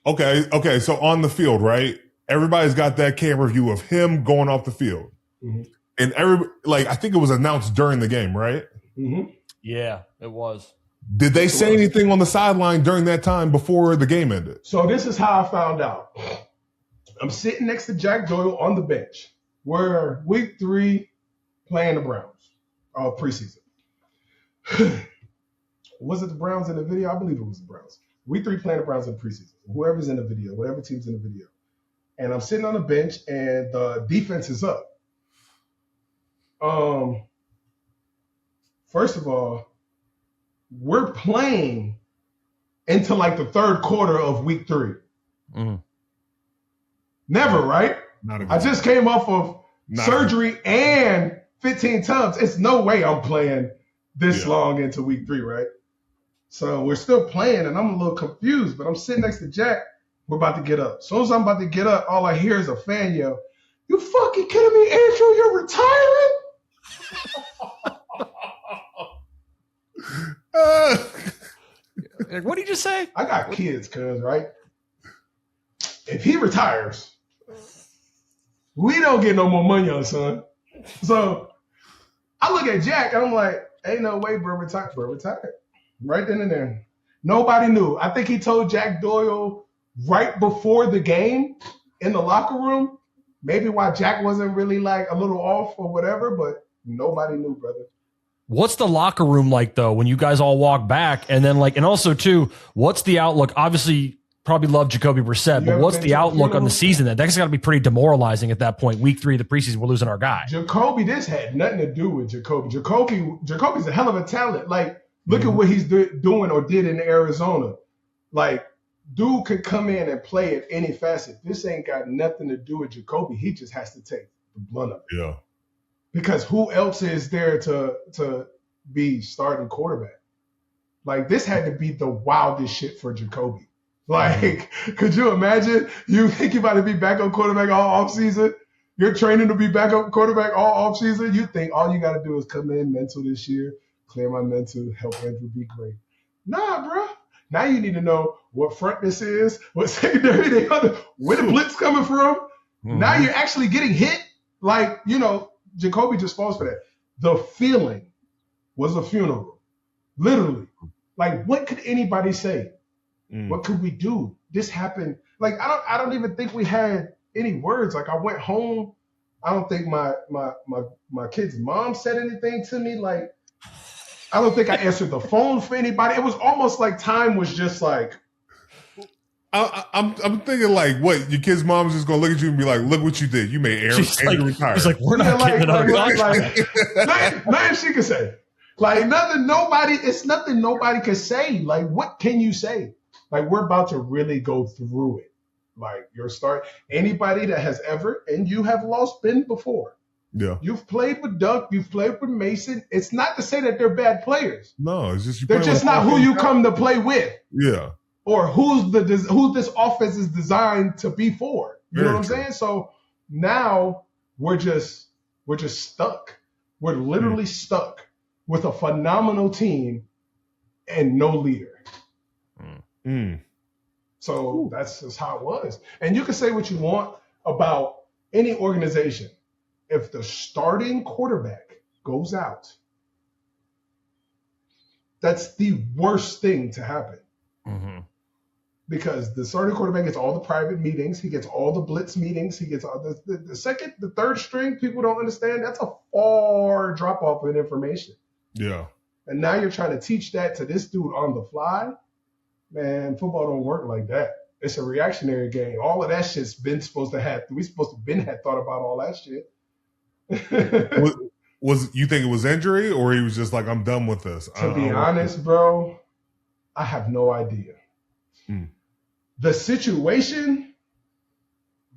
Okay. So on the field, right? Everybody's got that camera view of him going off the field. Mm-hmm. And I think it was announced during the game, right? Mm-hmm. Yeah, it was. Did they say anything on the sideline during that time before the game ended? So this is how I found out. I'm sitting next to Jack Doyle on the bench. We're week 3 playing the Browns, preseason. Was it the Browns in the video? I believe it was the Browns. Week 3 playing the Browns in preseason. Whoever's in the video, whatever team's in the video. And I'm sitting on the bench, and the defense is up. First of all, we're playing into like the third quarter of week 3. Mm-hmm. Never, right? I just came off of surgery and 15 tubs. It's no way I'm playing this long into week 3, right? So we're still playing, and I'm a little confused, but I'm sitting next to Jack. We're about to get up. As soon as I'm about to get up, all I hear is a fan yell, "You fucking kidding me, Andrew? You're retiring?" What did you just say? I got kids, cuz, right? If he retires, we don't get no more money on son. So I look at Jack and I'm like, ain't no way, bro, retired. Bro, retired. Right then and there. Nobody knew. I think he told Jack Doyle right before the game in the locker room, maybe why Jack wasn't really like a little off or whatever, but nobody knew, brother. What's the locker room like, though, when you guys all walk back? And then, and also, too, what's the outlook? Obviously, probably love Jacoby Brissett, but what's the outlook on the season? That's got to be pretty demoralizing at that point. Week 3 of the preseason, we're losing our guy. Jacoby, this had nothing to do with Jacoby. Jacoby's a hell of a talent. Like, look at what he's doing or did in Arizona. Like, dude could come in and play at any facet. This ain't got nothing to do with Jacoby. He just has to take the blunt of it. Yeah. Because who else is there to be starting quarterback? Like, this had to be the wildest shit for Jacoby. Like, could you imagine? You think you about to be backup quarterback all offseason? You're training to be backup quarterback all offseason? You think all you got to do is come in mental this year, clear my mental, help Andrew be great. Nah, bro. Now you need to know what front this is, what secondary where the blitz coming from. Mm-hmm. Now you're actually getting hit. Like, Jacoby just falls for that. The feeling was a funeral. Literally. Like, what could anybody say? What could we do? This happened. Like, I don't even think we had any words. Like, I went home. I don't think my kid's mom said anything to me. Like, I don't think I answered the phone for anybody. It was almost like time was just like. I'm thinking, like, what, your kid's mom's just gonna look at you and be like, "Look what you did. You made Aaron retire." He's like, "We're not getting another contract." Nothing she could say. Like, it's nothing nobody could say. Like, what can you say? Like, we're about to really go through it. Like, anybody that has ever, and you have been before. Yeah. You've played with Duck, you've played with Mason. It's not to say that they're bad players. No, it's just they're just not who you come to play with. Yeah. Or who this offense is designed to be for. You know what I'm saying? So now we're just stuck. We're literally stuck with a phenomenal team and no leader. So that's just how it was. And you can say what you want about any organization. If the starting quarterback goes out, that's the worst thing to happen. Mm-hmm. Because the starting quarterback gets all the private meetings. He gets all the blitz meetings. He gets all the second, the third string. People don't understand. That's a far drop off in information. Yeah. And now you're trying to teach that to this dude on the fly. Man, football don't work like that. It's a reactionary game. All of that shit's been supposed to have. We supposed to have thought about all that shit. Was you think it was injury, or he was just like, I'm done with this? To be honest, bro, I have no idea. The situation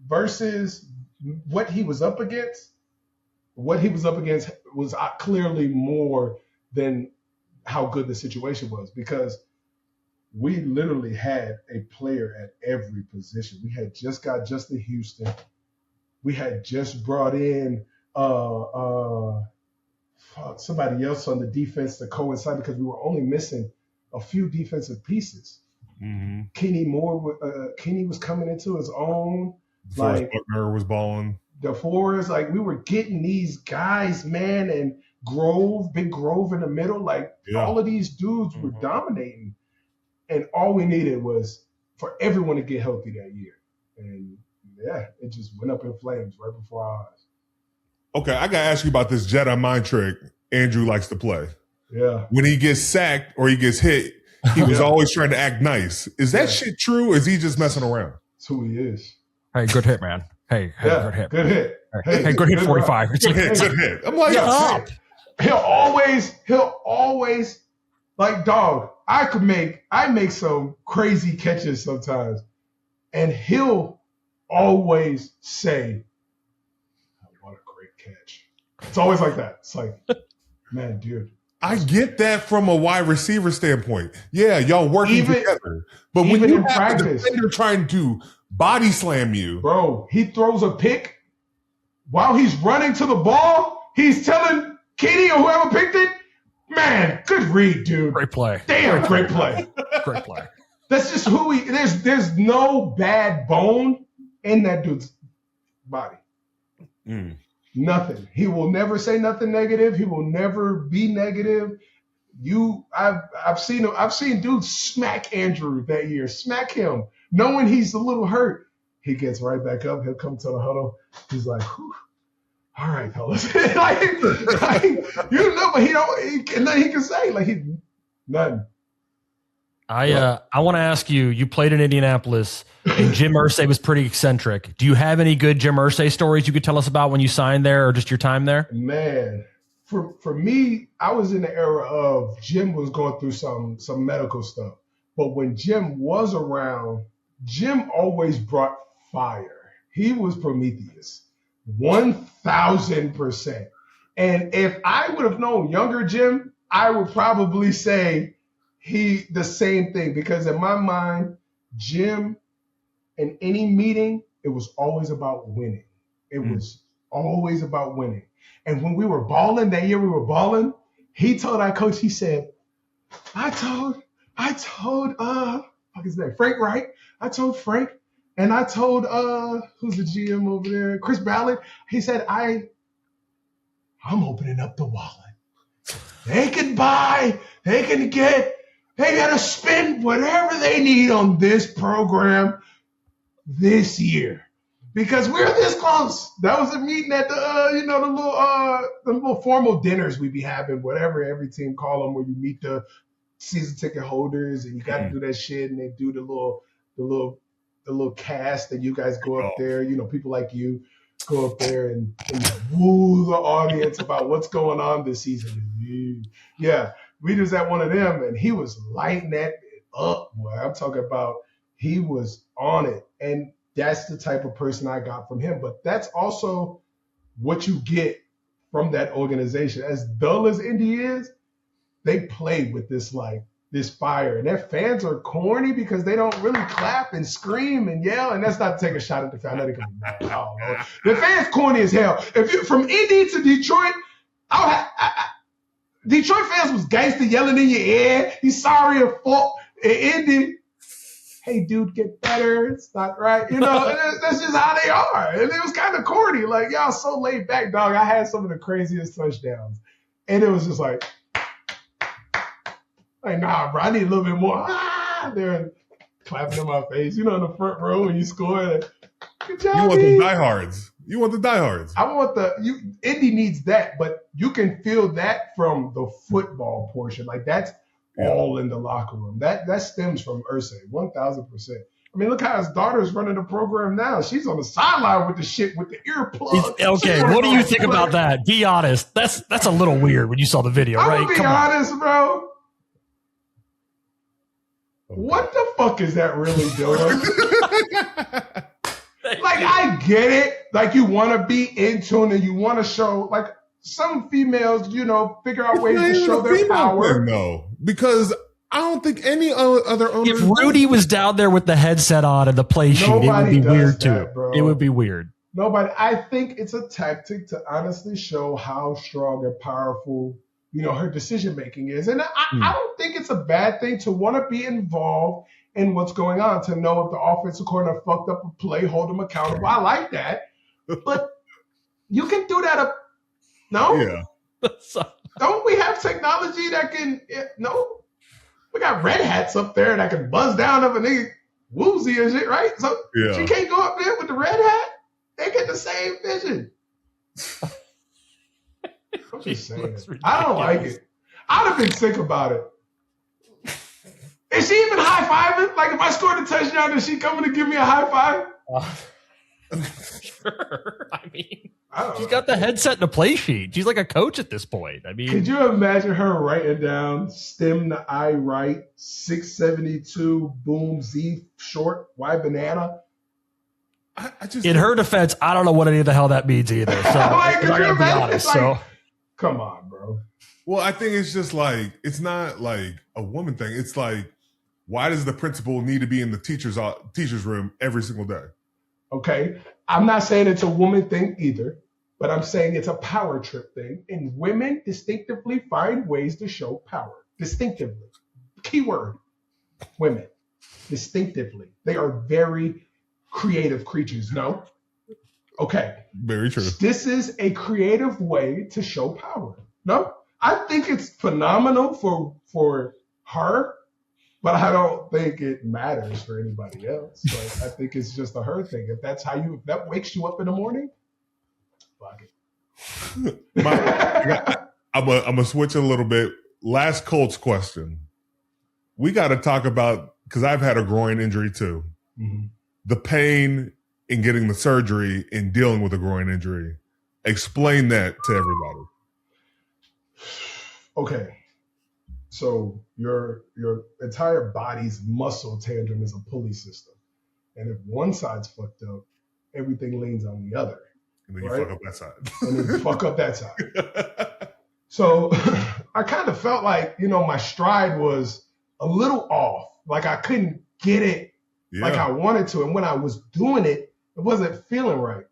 versus what he was up against was clearly more than how good the situation was, because we literally had a player at every position. We had just got Justin Houston. We had just brought in somebody else on the defense to coincide, because we were only missing a few defensive pieces. Mm-hmm. Kenny was coming into his own. Like Buckner was balling. DeForest, like, we were getting these guys, man, and Big Grove in the middle. Like, all of these dudes were dominating. And all we needed was for everyone to get healthy that year. And it just went up in flames right before our eyes. Okay, I got to ask you about this Jedi mind trick Andrew likes to play. Yeah. When he gets sacked or he gets hit, he was always trying to act nice. Is that shit true, or is he just messing around? That's who he is. Hey, good hit, man. Hey, good hit. Good hit. Hey, good hit 45. Good hit. I'm like, stop. He'll always, like, dog, I make some crazy catches sometimes, and he'll always say, what a great catch. It's always like that. It's like, man, dude. I get that from a wide receiver standpoint. Yeah, y'all working together. But when you have a defender trying to body slam you. Bro, he throws a pick. While he's running to the ball, he's telling Kenny or whoever picked it, man, good read, dude. Great play. Damn, great play. Great play. That's just who he is. There's no bad bone in that dude's body. Nothing. He will never say nothing negative. He will never be negative. I've seen dudes smack Andrew that year, smack him, knowing he's a little hurt. He gets right back up. He'll come to the huddle. He's like, whew, all right, fellas. But he don't. Nothing he can say. Like, he nothing. I want to ask you. You played in Indianapolis, and Jim Irsay was pretty eccentric. Do you have any good Jim Irsay stories you could tell us about when you signed there, or just your time there? Man, for me, I was in the era of Jim was going through some medical stuff. But when Jim was around, Jim always brought fire. He was Prometheus, 1,000%. And if I would have known younger Jim, I would probably say the same thing, because in my mind, Jim, in any meeting, it was always about winning. It was always about winning. And when we were balling, that year we were balling, he told our coach, he said, I told fuck his name, Frank Wright. I told Frank, and I told who's the GM over there, Chris Ballard. He said, I'm opening up the wallet. They can buy, they can get, they gotta spend whatever they need on this program this year, because we're this close. That was a meeting at the little formal dinners we be having, whatever every team call them, where you meet the season ticket holders and you got to do that shit, and they do the little cast, and you guys go up there. People like you go up there and woo the audience about what's going on this season. Yeah, we was at one of them, and he was lighting that up, boy. I'm talking about he was on it, and that's the type of person I got from him. But that's also what you get from that organization. As dull as Indy is, they play with this fire, and their fans are corny because they don't really clap and scream and yell. And that's not to take a shot at the fans. I know they can be mad. Oh, Lord. The fans corny as hell. If you from Indy to Detroit, Detroit fans was gangster yelling in your ear. He's sorry at fault. In Indy, hey, dude, get better. It's not right. That's just how they are. And it was kind of corny. Like, y'all so laid back, dog. I had some of the craziest touchdowns. And it was just like, nah, bro, I need a little bit more. They're clapping in my face, in the front row when you score. Good job, you want the diehards. I want Indy needs that, but you can feel that from the football portion. Like, that's all in the locker room. That stems from Irsay, 1,000%. I mean, look how his daughter's running the program now. She's on the sideline with the earplugs. Okay, what do you think about that? Be honest. That's a little weird when you saw the video, right? I'm gonna be honest, bro. What the fuck is that really doing? Like, I get it. Like, you want to be in tune and you want to show, like, some females, figure out ways to show their power. No, because I don't think any other owner. If Rudy was down there with the headset on and the play sheet, it would be weird too. Bro. It would be weird. Nobody. I think it's a tactic to honestly show how strong and powerful, her decision making is. And I don't think it's a bad thing to want to be involved in what's going on, to know if the offensive coordinator fucked up a play, hold them accountable. I like that. But you can do that. No? Yeah. Don't we have technology that can, no? We got red hats up there that can buzz down of a nigga woozy and shit, right? So she can't go up there with the red hat. They get the same vision. I'm just saying. I don't like it. I'd have been sick about it. Is she even high-fiving? Like, if I scored a touchdown, is she coming to give me a high five? Sure. I mean, she's got the headset and a play sheet. She's like a coach at this point. I mean, could you imagine her writing down stem to I right, 672, boom, Z short, Y banana? In her defense, I don't know what any of the hell that means either. So I gotta be honest. Come on, bro. Well, I think it's just like, it's not like a woman thing. It's like, why does the principal need to be in the teacher's room every single day? Okay. I'm not saying it's a woman thing either, but I'm saying it's a power trip thing. And women distinctively find ways to show power. Distinctively. Keyword. Women. Distinctively. They are very creative creatures. No? Okay. Very true. This is a creative way to show power. No? I think it's phenomenal for her, but I don't think it matters for anybody else. Like, I think it's just a her thing. If that wakes you up in the morning, fuck it. I'm gonna switch a little bit. Last Colts question. We got to talk about, because I've had a groin injury too. Mm-hmm. The pain in getting the surgery and dealing with a groin injury. Explain that to everybody. Okay. So your entire body's muscle tandem is a pulley system. And if one side's fucked up, everything leans on the other. And then you fuck up that side. And then you fuck up that side. So I kind of felt like, my stride was a little off. Like I couldn't get it like I wanted to. And when I was doing it, it wasn't feeling right.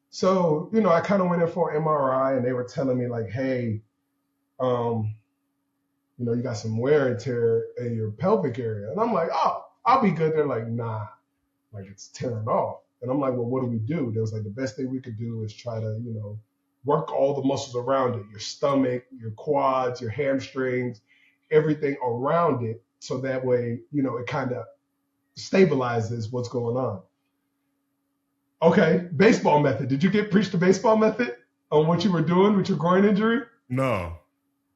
So, I kind of went in for an MRI and they were telling me like, hey, you got some wear and tear in your pelvic area. And I'm like, oh, I'll be good. They're like, nah, like it's tearing off. And I'm like, well, what do we do? They was like, the best thing we could do is try to, work all the muscles around it, your stomach, your quads, your hamstrings, everything around it. So that way, it kind of stabilizes what's going on. Okay, baseball method. Did you get preached the baseball method on what you were doing with your groin injury? No.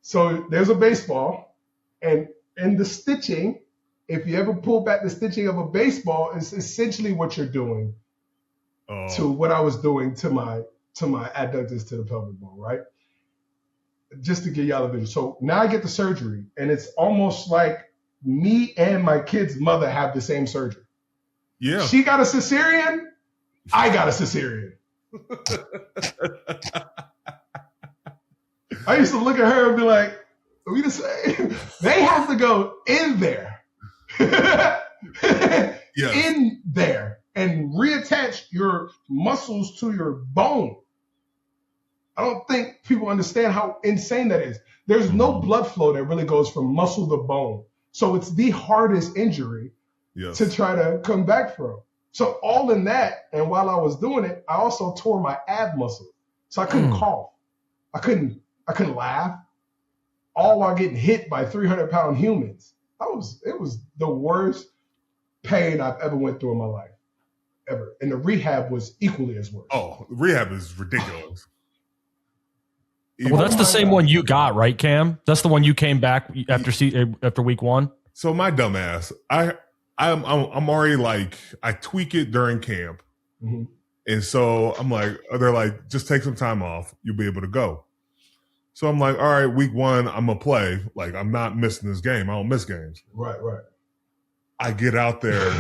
So there's a baseball, and in the stitching, if you ever pull back the stitching of a baseball, it's essentially what you're doing to what I was doing to my adductors to the pelvic bone, right? Just to give y'all a visual. So now I get the surgery, and it's almost like me and my kid's mother have the same surgery. Yeah. She got a cesarean, I got a cesarean. I used to look at her and be like, are we the same? They have to go in there. In there and reattach your muscles to your bone. I don't think people understand how insane that is. There's no blood flow that really goes from muscle to bone. So it's the hardest injury to try to come back from. So all in that, and while I was doing it, I also tore my ab muscle. So I couldn't cough. I couldn't laugh. All while getting hit by 300-pound humans. It was the worst pain I've ever went through in my life. Ever. And the rehab was equally as worse. Oh, rehab is ridiculous. Well, that's the same one you got, right, Cam? That's the one you came back after week one? So my dumb ass, I'm already like, I tweak it during camp. Mm-hmm. And so I'm like, they're like, just take some time off. You'll be able to go. So I'm like, all right, week one, I'm going to play. Like, I'm not missing this game. I don't miss games. Right. I get out there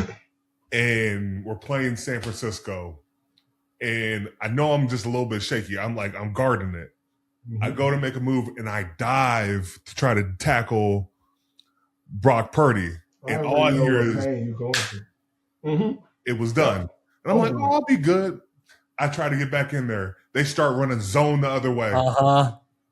and we're playing San Francisco. And I know I'm just a little bit shaky. I'm guarding it. Mm-hmm. I go to make a move and I dive to try to tackle Brock Purdy. And all I hear is, it was done. And I'm like, oh, I'll be good. I try to get back in there. They start running zone the other way.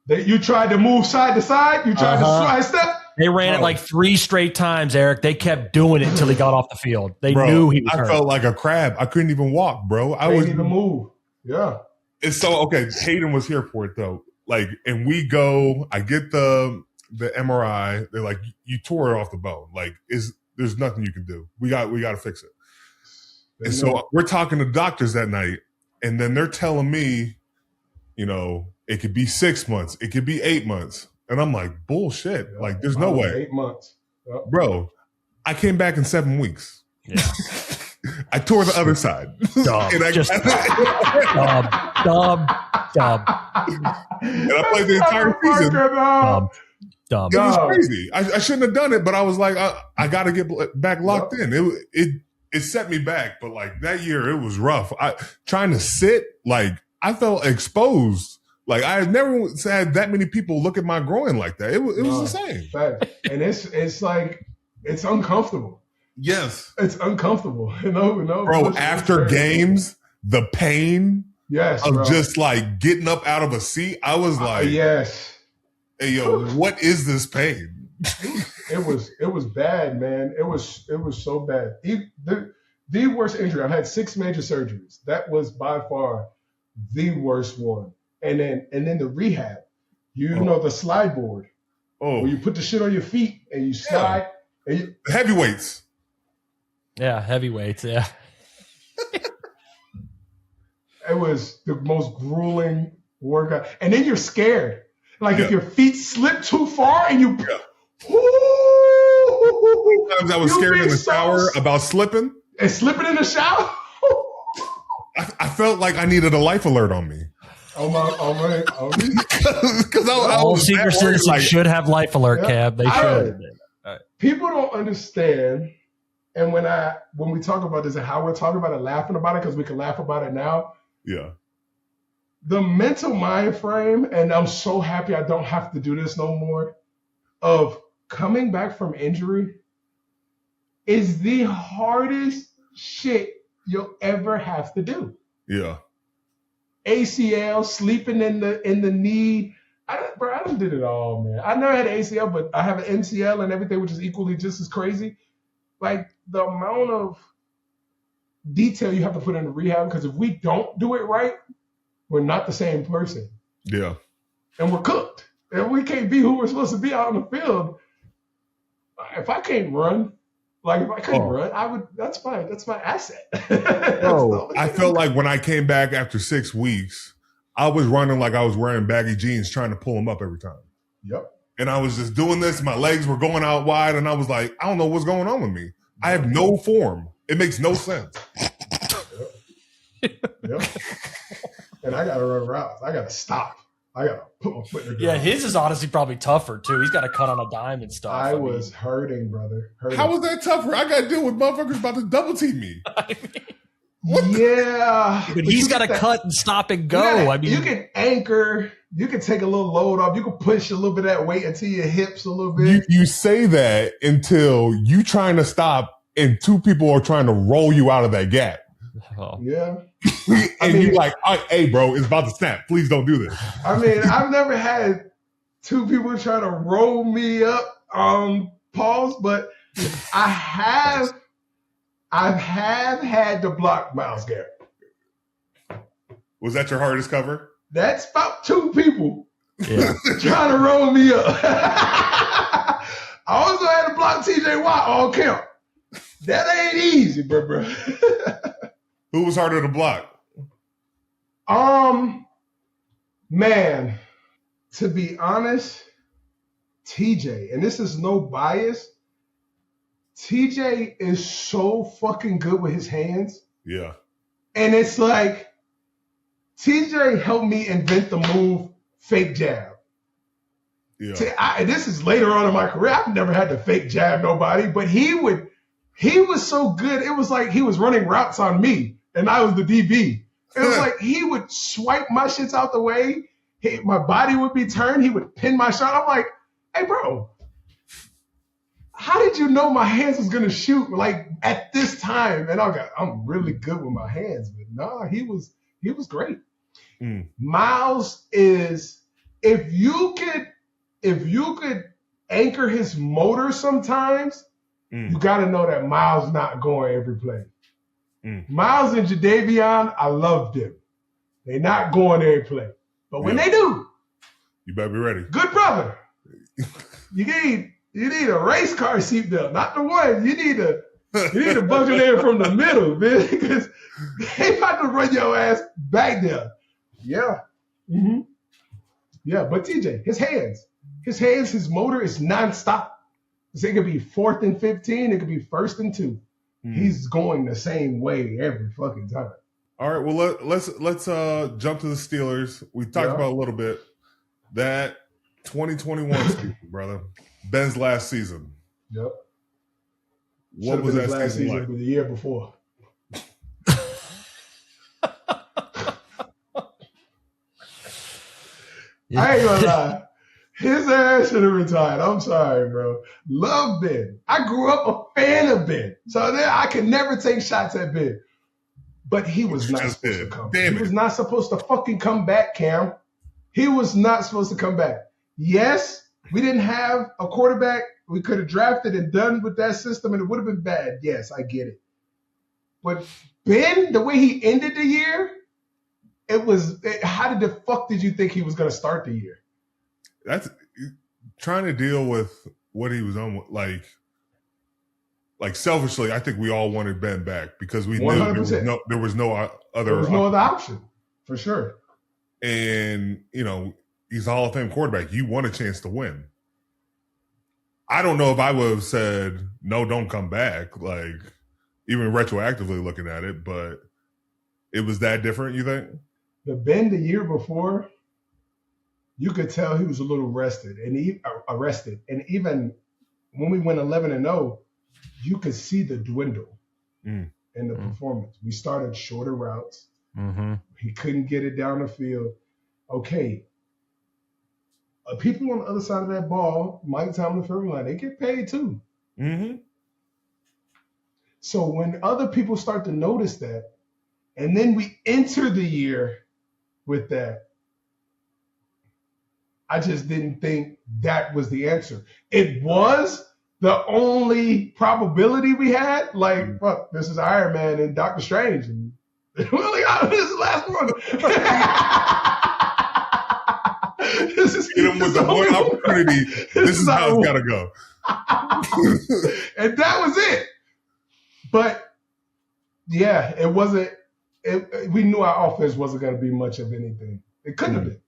You tried to move side to side? You tried to sidestep? They ran it like 3 straight times, Eric. They kept doing it until he got off the field. They knew he was hurt. I felt like a crab. I couldn't even walk, bro. I couldn't even move. Yeah. It's so, okay, Hayden was here for it, though. Like, and we go, I get the MRI. They're like, you tore it off the bone. Like, there's nothing you can do. We got to fix it. And so we're talking to doctors that night, and then they're telling me, it could be 6 months. It could be 8 months. And I'm like, bullshit. Yeah, like, there's no way. 8 months. Yep. Bro, I came back in 7 weeks. Yeah. I tore the other side. Dumb. And I played the entire season. Dumb. It was crazy. I shouldn't have done it, but I was like, I got to get back locked in. It set me back, but like that year, it was rough. Trying to sit, like I felt exposed. Like I had never had that many people look at my groin like that. It was insane. And it's like, it's uncomfortable. Yes. It's uncomfortable. Bro, after games, the pain of just like getting up out of a seat, I was like, yes. Hey, yo, what is this pain? It was bad, man. It was so bad. The worst injury. I've had 6 major surgeries. That was by far the worst one. And then the rehab. The slide board. Where you put the shit on your feet and you slide. Yeah. Heavyweights. Yeah, heavyweights. Yeah. It was the most grueling workout. And then you're scared. Like if your feet slip too far and you. Yeah. Sometimes I was scared in the shower about slipping. And slipping in the shower? I felt like I needed a life alert on me. Oh my. Because all senior citizens should have life alert, Cab. They should. People don't understand. And when we talk about this and how we're talking about it, laughing about it, because we can laugh about it now. Yeah. the mental mind frame, and I'm so happy I don't have to do this no more, of coming back from injury is the hardest shit you'll ever have to do. Yeah. ACL, sleeping in the knee. I done did it all, man. I never had an ACL, but I have an MCL and everything, which is equally just as crazy. Like, the amount of detail you have to put into rehab, because if we don't do it right, we're not the same person. Yeah. And we're cooked. And we can't be who we're supposed to be out on the field. If I can't run, like if I couldn't run, that's my asset. I felt like when I came back after 6 weeks, I was running like I was wearing baggy jeans trying to pull them up every time. Yep. And I was just doing this. My legs were going out wide. And I was like, I don't know what's going on with me. I have no form. It makes no sense. Yep. And I got to run routes. I got to stop. I got to put my foot in the ground. Yeah, his is honestly probably tougher, too. He's got to cut on a dime and stuff. I was hurting, brother. Hurting. How was that tougher? I got to deal with motherfuckers about to double team me. Yeah. But he's got to cut and stop and go. You can anchor. You can take a little load off. You can push a little bit of that weight into your hips a little bit. You say that until you trying to stop and two people are trying to roll you out of that gap. Oh. Yeah. And you're like, hey, bro, it's about to snap. Please don't do this. I mean, I've never had two people try to roll me up pause, but I've had to block Myles Garrett. Was that your hardest cover? That's about two people trying to roll me up. I also had to block TJ Watt all camp. That ain't easy, bro. Who was harder to block? Man, to be honest, TJ, and this is no bias, TJ is so fucking good with his hands. Yeah. And it's like, TJ helped me invent the move fake jab. Yeah. This is later on in my career. I've never had to fake jab nobody, but he was so good. It was like he was running routes on me and I was the DB. It was like he would swipe my shits out the way. My body would be turned. He would pin my shot. I'm like, hey, bro, how did you know my hands was going to shoot like at this time? And I'm really good with my hands. But nah, he was great. Myles is, if you could anchor his motor sometimes, you got to know that Myles not going every play. Myles and Jadeveon, I loved them. They not going every play. But when they do, you better be ready. Good brother. You need a race car seatbelt, not the one. You need to buckle in from the middle, man, because they about to run your ass back there. Yeah. Mm-hmm. Yeah, but TJ, his hands, his motor is nonstop. It could be 4th and 15. It could be 1st and 2. He's going the same way every fucking time. All right, well let's jump to the Steelers. We talked about a little bit that 2021 season, brother. Ben's last season. Yep. What was that last season like? The year before. I ain't gonna lie. His ass should have retired. I'm sorry, bro. Love Ben. I grew up a fan of Ben. So then I could never take shots at Ben. But he was not supposed to come. He was not supposed to fucking come back, Cam. He was not supposed to come back. Yes, we didn't have a quarterback we could have drafted and done with that system, and it would have been bad. Yes, I get it. But Ben, the way he ended the year, how the fuck did you think he was going to start the year? That's trying to deal with what he was on. Like selfishly, I think we all wanted Ben back because we 100%. Knew there was no other option for sure. And he's a Hall of Fame quarterback. You want a chance to win. I don't know if I would have said no, don't come back. Like even retroactively looking at it, but it was that different. You think? The Ben the year before, you could tell he was a little arrested, and even when we went 11-0, you could see the dwindle in the performance. We started shorter routes. Mm-hmm. He couldn't get it down the field. Okay. People on the other side of that ball, Mike Tomlin, line, they get paid too. Mm-hmm. So when other people start to notice that, and then we enter the year with that, I just didn't think that was the answer. It was the only probability we had. Like, fuck, this is Iron Man and Doctor Strange. And this is the last one. This is Get him with the one opportunity. This is how it's got to go. And that was it. But, yeah, it wasn't. We knew our offense wasn't going to be much of anything. It couldn't have been.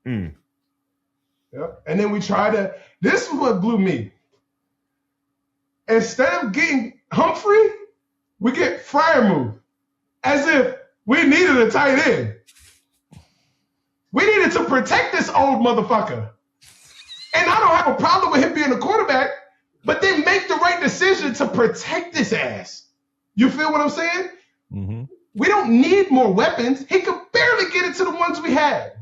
Mm. Yep. And then we tried to. This is what blew me. Instead of getting Humphrey, we get Freiermuth, as if we needed a tight end. We needed to protect this old motherfucker. And I don't have a problem with him being a quarterback, but then make the right decision to protect this ass. You feel what I'm saying? Mm-hmm. We don't need more weapons. He could barely get it to the ones we had.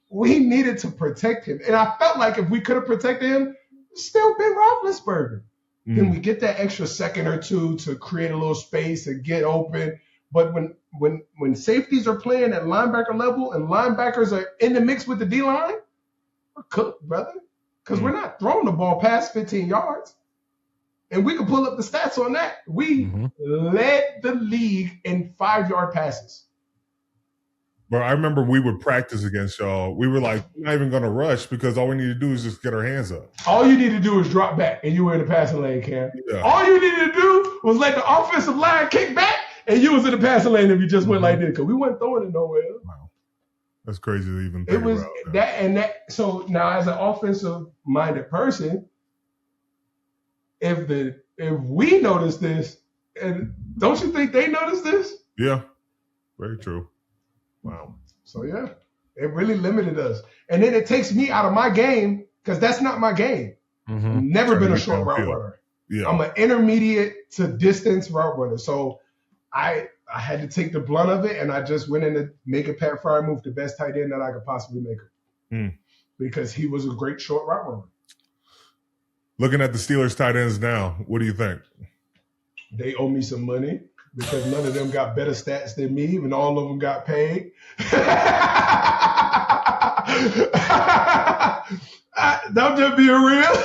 We needed to protect him. And I felt like if we could have protected him, still been Roethlisberger. Mm. Then we get that extra second or two to create a little space and get open. But when safeties are playing at linebacker level and linebackers are in the mix with the D-line, we're cooked, brother. Because we're not throwing the ball past 15 yards. And we can pull up the stats on that. We led the league in 5-yard passes. Bro, I remember we would practice against y'all. We were like, we're not even going to rush because all we need to do is just get our hands up. All you need to do is drop back, and you were in the passing lane, Cam. Yeah. All you needed to do was let the offensive line kick back, and you was in the passing lane if you just went like this, because we weren't throwing it nowhere. Wow. That's crazy to even think It was about. that and that. So now, as an offensive-minded person, if we notice this, and don't you think they notice this? Yeah, very true. Wow. So, yeah, it really limited us. And then it takes me out of my game because that's not my game. Mm-hmm. Never been a short route runner. Yeah. I'm an intermediate to distance route runner. So I had to take the blunt of it, and I just went in to make a Pat Freiermuth the best tight end that I could possibly make him. Because he was a great short route runner. Looking at the Steelers tight ends now, what do you think? They owe me some money. Because none of them got better stats than me, and all of them got paid. I'm just being real.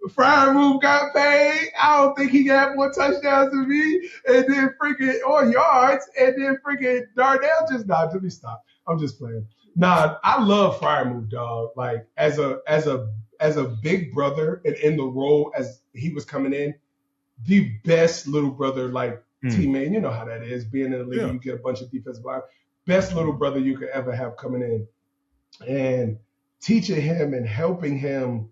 Freiermuth got paid. I don't think he got more touchdowns than me, and then or yards, and then Darnell just let me stop. I'm just playing. Nah, I love Freiermuth, dog. Like as a big brother, and in the role as he was coming in. The best little brother, teammate. You know how that is. Being in the league, you get a bunch of defensive line. Best little brother you could ever have coming in. And teaching him and helping him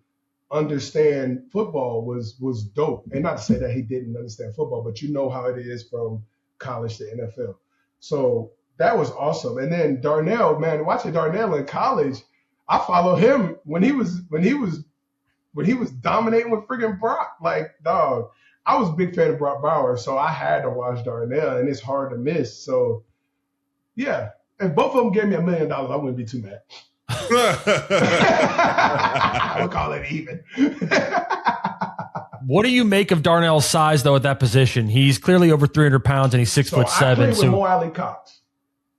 understand football was dope. And not to say that he didn't understand football, but you know how it is from college to NFL. So that was awesome. And then Darnell, man, watching Darnell in college, I followed him when he was dominating with friggin' Brock. Like, dog. I was a big fan of Brock Bowers, so I had to watch Darnell, and it's hard to miss. So, yeah, if both of them gave me $1 million, I wouldn't be too mad. I would call it even. What do you make of Darnell's size, though, at that position? He's clearly over 300 pounds, and he's 6'7". I played with Mo Alley Cox.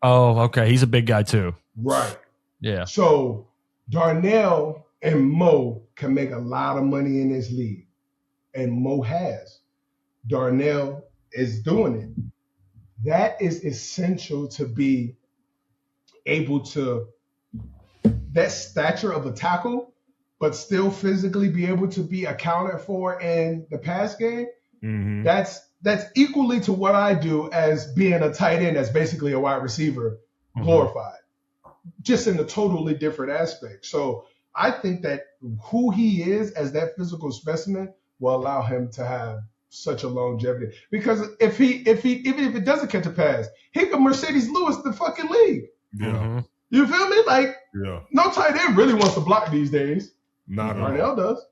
Oh, okay. He's a big guy, too. Right. Yeah. So, Darnell and Mo can make a lot of money in this league. And Mo has. Darnell is doing it. That is essential to be able to, that stature of a tackle, but still physically be able to be accounted for in the pass game. Mm-hmm. That's equally to what I do as being a tight end that's basically a wide receiver, glorified, just in a totally different aspect. So I think that who he is as that physical specimen will allow him to have such a longevity. Because if he even if it doesn't catch a pass, he could Mercedes Lewis the fucking league. Yeah. Mm-hmm. You feel me? Like, no tight end really wants to block these days. Not Darnell does.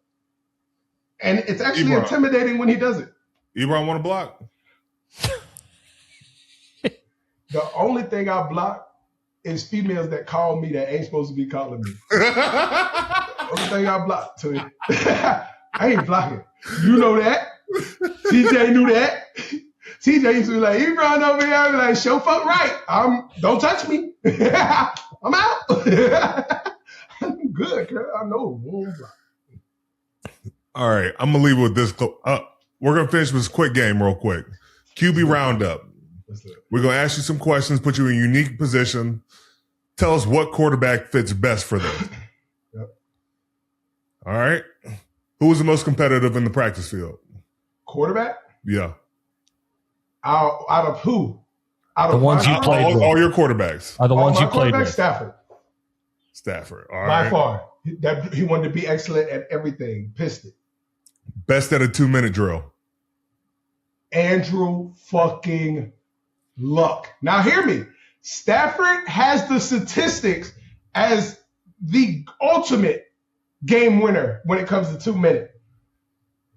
And it's actually intimidating when he does it. Ebron want to block? The only thing I block is females that call me that ain't supposed to be calling me. Only thing I block to it. I ain't blocking. You know that. TJ knew that. TJ used to be like, Ebron over here. I be like, show fuck right. Don't touch me. I'm out. I'm good, girl. I know. All right. I'm going to leave it with this. We're going to finish with this quick game real quick. QB roundup. We're going to ask you some questions, put you in a unique position. Tell us what quarterback fits best for them. Yep. All right. Who was the most competitive in the practice field? Quarterback? Yeah. Out of who? Out the of ones you played with. All your quarterbacks. Are the ones you played with. Stafford. All right. By far. He wanted to be excellent at everything. Pissed it. Best at a 2-minute drill. Andrew fucking Luck. Now hear me. Stafford has the statistics as the ultimate game winner when it comes to 2 minutes.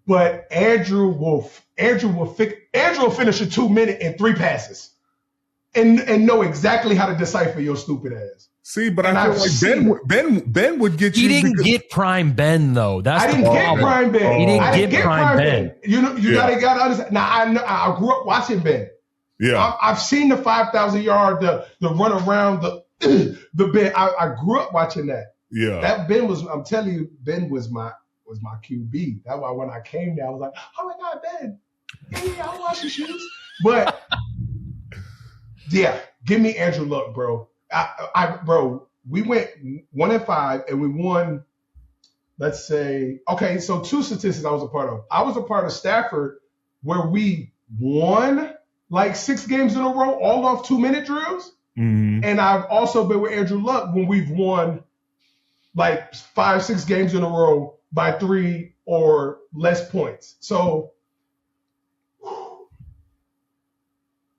But Andrew will finish a 2 minute in 3 passes and know exactly how to decipher your stupid ass. See, but I feel like Ben would get you. He didn't get prime Ben though. That's I didn't get prime Ben. He didn't get prime Ben. You know, you gotta understand. Now I grew up watching Ben. Yeah, I've seen the 5,000 yard, the run around, the Ben. I grew up watching that. Yeah, that Ben was. I'm telling you, Ben was my QB. That's why when I came there, I was like, oh my God, Ben. Hey, I'll wash your shoes. But yeah, give me Andrew Luck, bro. Bro, we went 1-5 and we won. Let's say, okay, so 2 statistics I was a part of. I was a part of Stafford where we won like 6 games in a row, all off 2-minute drills. Mm-hmm. And I've also been with Andrew Luck when we've won like 5-6 games in a row by 3 or less points. So,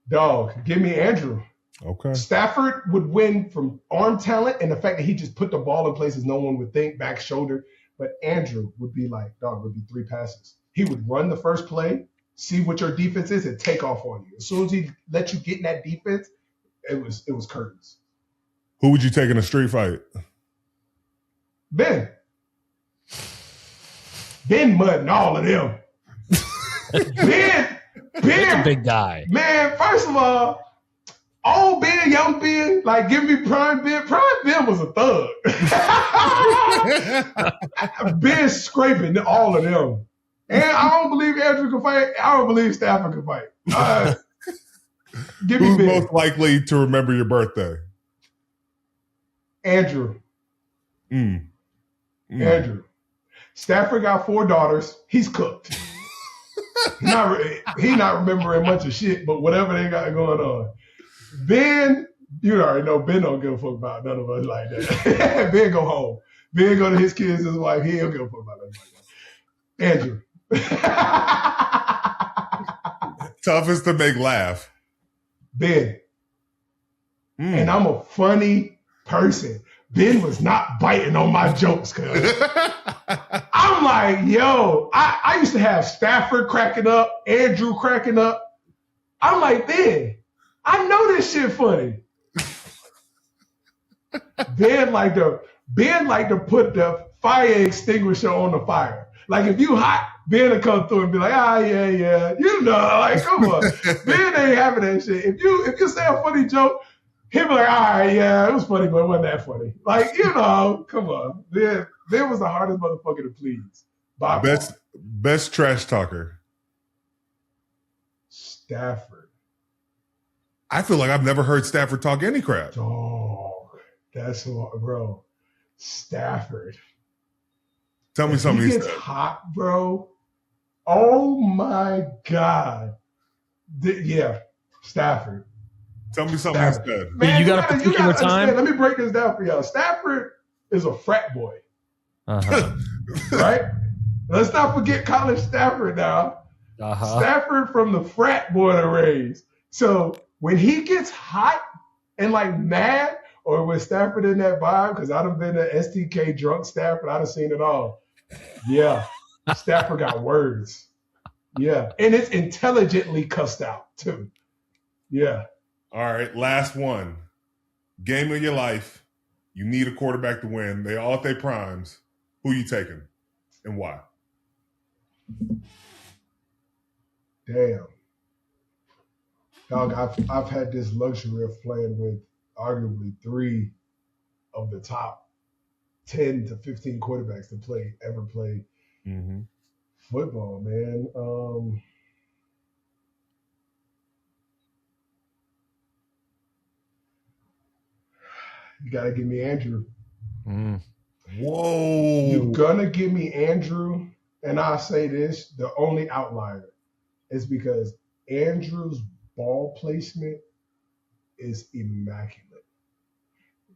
dog, give me Andrew. Okay. Stafford would win from arm talent and the fact that he just put the ball in places no one would think, back shoulder. But Andrew would be like, dog, would be 3 passes. He would run the first play, see what your defense is, and take off on you. As soon as he let you get in that defense, it was curtains. Who would you take in a street fight? Ben mudding all of them. Ben, a big guy. Man, first of all, old Ben, young Ben, like give me prime Ben. Prime Ben was a thug. Ben scraping all of them. And I don't believe Andrew can fight. I don't believe Stafford can fight. Give me Who's Ben. most likely to remember your birthday? Andrew. Andrew. Stafford got 4 daughters. He's cooked. He not remembering much of shit, but whatever they got going on. Ben, you already know Ben don't give a fuck about none of us like that. Ben go home. Ben go to his kids, his wife. He don't give a fuck about nothing like that. Andrew. Toughest to make laugh. Ben. And I'm a funny person. Ben was not biting on my jokes, cuz. I'm like, yo, I used to have Stafford cracking up, Andrew cracking up. I'm like, Ben, I know this shit funny. Ben like to put the fire extinguisher on the fire. Like if you hot, Ben will come through and be like, yeah. You know, like, come on. Ben ain't having that shit. If you say a funny joke, he'll be like, all right, yeah, it was funny, but it wasn't that funny. Like, you know, come on. Ben was the hardest motherfucker to please. Best trash talker. Stafford. I feel like I've never heard Stafford talk any crap. Dog. That's what, bro. Stafford. Tell me something he gets hot, bro. Oh my God. Yeah, Stafford. Tell me something he said. Man, you got a particular time? Let me break this down for y'all. Stafford is a frat boy. Uh-huh. Right? Let's not forget college Stafford now. Uh-huh. Stafford from the frat boy to raise. So when he gets hot and like mad, or with Stafford in that vibe, because I'd have been an STK drunk Stafford, I'd have seen it all. Yeah. Stafford got words. Yeah. And it's intelligently cussed out too. Yeah. All right, last one. Game of your life. You need a quarterback to win. They all at their primes. Who you taking and why? Damn. Dog, I've had this luxury of playing with arguably 3 of the top 10 to 15 quarterbacks to ever play football, man. You got to give me Andrew. Whoa. You're going to give me Andrew, and I'll say this, the only outlier is because Andrew's ball placement is immaculate.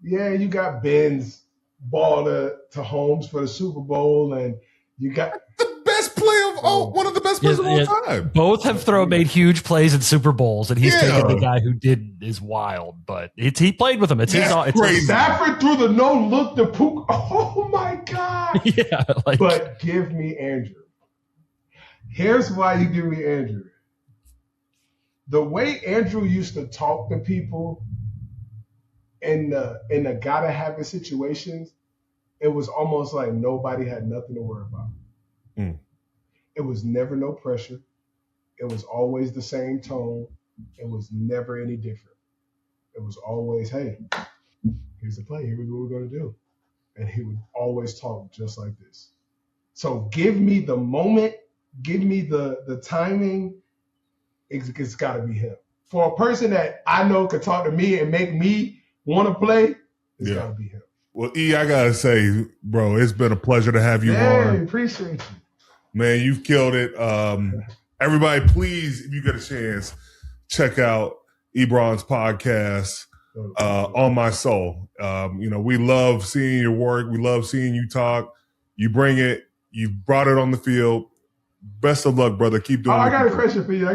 Yeah, you got Ben's ball to Holmes for the Super Bowl, and you got the best play of one of the best plays of all time. Both have made huge plays in Super Bowls, and he's taken the guy who is wild, but he played with him. It's crazy. Stafford threw the no look to Pook. Oh my God! Yeah, but give me Andrew. Here's why you give me Andrew. The way Andrew used to talk to people in the gotta have it situations, it was almost like nobody had nothing to worry about. It was never no pressure. It was always the same tone. It was never any different. It was always, hey, here's the play. Here's what we're going to do. And he would always talk just like this. So give me the moment. Give me the timing. It's got to be him. For a person that I know could talk to me and make me want to play, it's got to be him. Well, E, I got to say, bro, it's been a pleasure to have you on. Appreciate you. Man, you've killed it. Everybody, please, if you get a chance, check out Ebron's podcast, On My Soul. We love seeing your work. We love seeing you talk. You bring it. You brought it on the field. Best of luck, brother. Keep doing it. I got a question for you.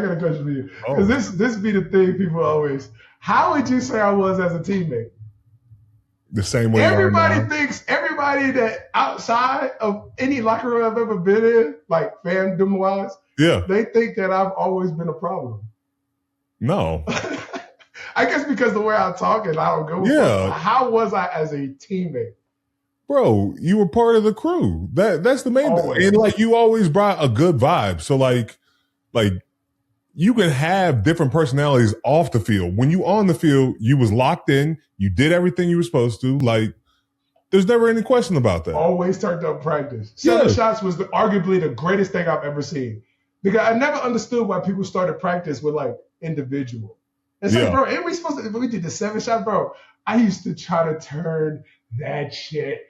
Because this be the thing people always. How would you say I was as a teammate? The same way. Everybody that outside of any locker room I've ever been in, like fandom wise, they think that I've always been a problem. No. I guess because the way I talk and I don't go. Yeah. How was I as a teammate? Bro, you were part of the crew. That's the main thing. And you always brought a good vibe. So like you can have different personalities off the field. When you on the field, you was locked in. You did everything you were supposed to. There's never any question about that. Always turned up practice. 7 shots was arguably the greatest thing I've ever seen. Because I never understood why people started practice with individual. It's bro, ain't we supposed to, we did the 7 shot, bro. I used to try to turn that shit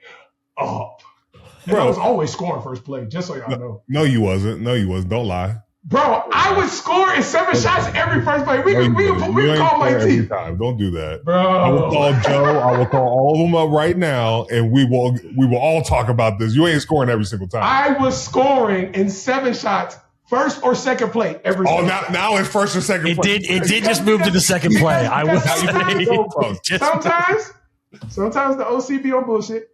up. And I was always scoring first play, just so y'all know. No, you wasn't. Don't lie. Bro, I would score in 7 shots every first play. We can call my team. Don't do that. Bro. I will call Joe. I will call all of them up right now, and we will all talk about this. You ain't scoring every single time. I was scoring in 7 shots, first or second play every single time. Now it's first or second play. It did just move to the second play. I was sometimes the OC be on bullshit.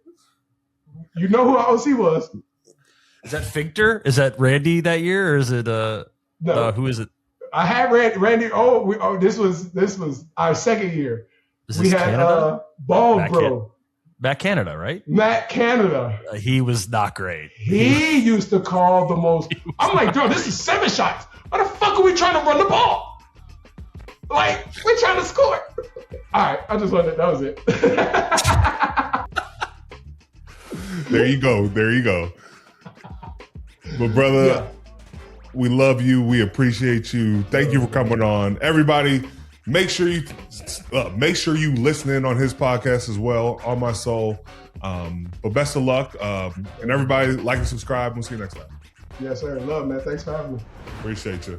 You know who our OC was. Is that Victor? Is that Randy that year, or is it no? Who is it? I had Randy. This was our second year. We had Canada? Bald bro. Matt Canada, right? Matt Canada. He was not great. He used to call the most. I'm like, bro, this is 7 shots. Why the fuck are we trying to run the ball? We're trying to score. All right, I just wanted. That was it. There you go. But brother, we love you. We appreciate you. Thank you for coming on. Everybody, make sure you listen in on his podcast as well, On My Soul. But best of luck. And everybody, like and subscribe. We'll see you next time. Yes, sir. Love, man. Thanks for having me. Appreciate you.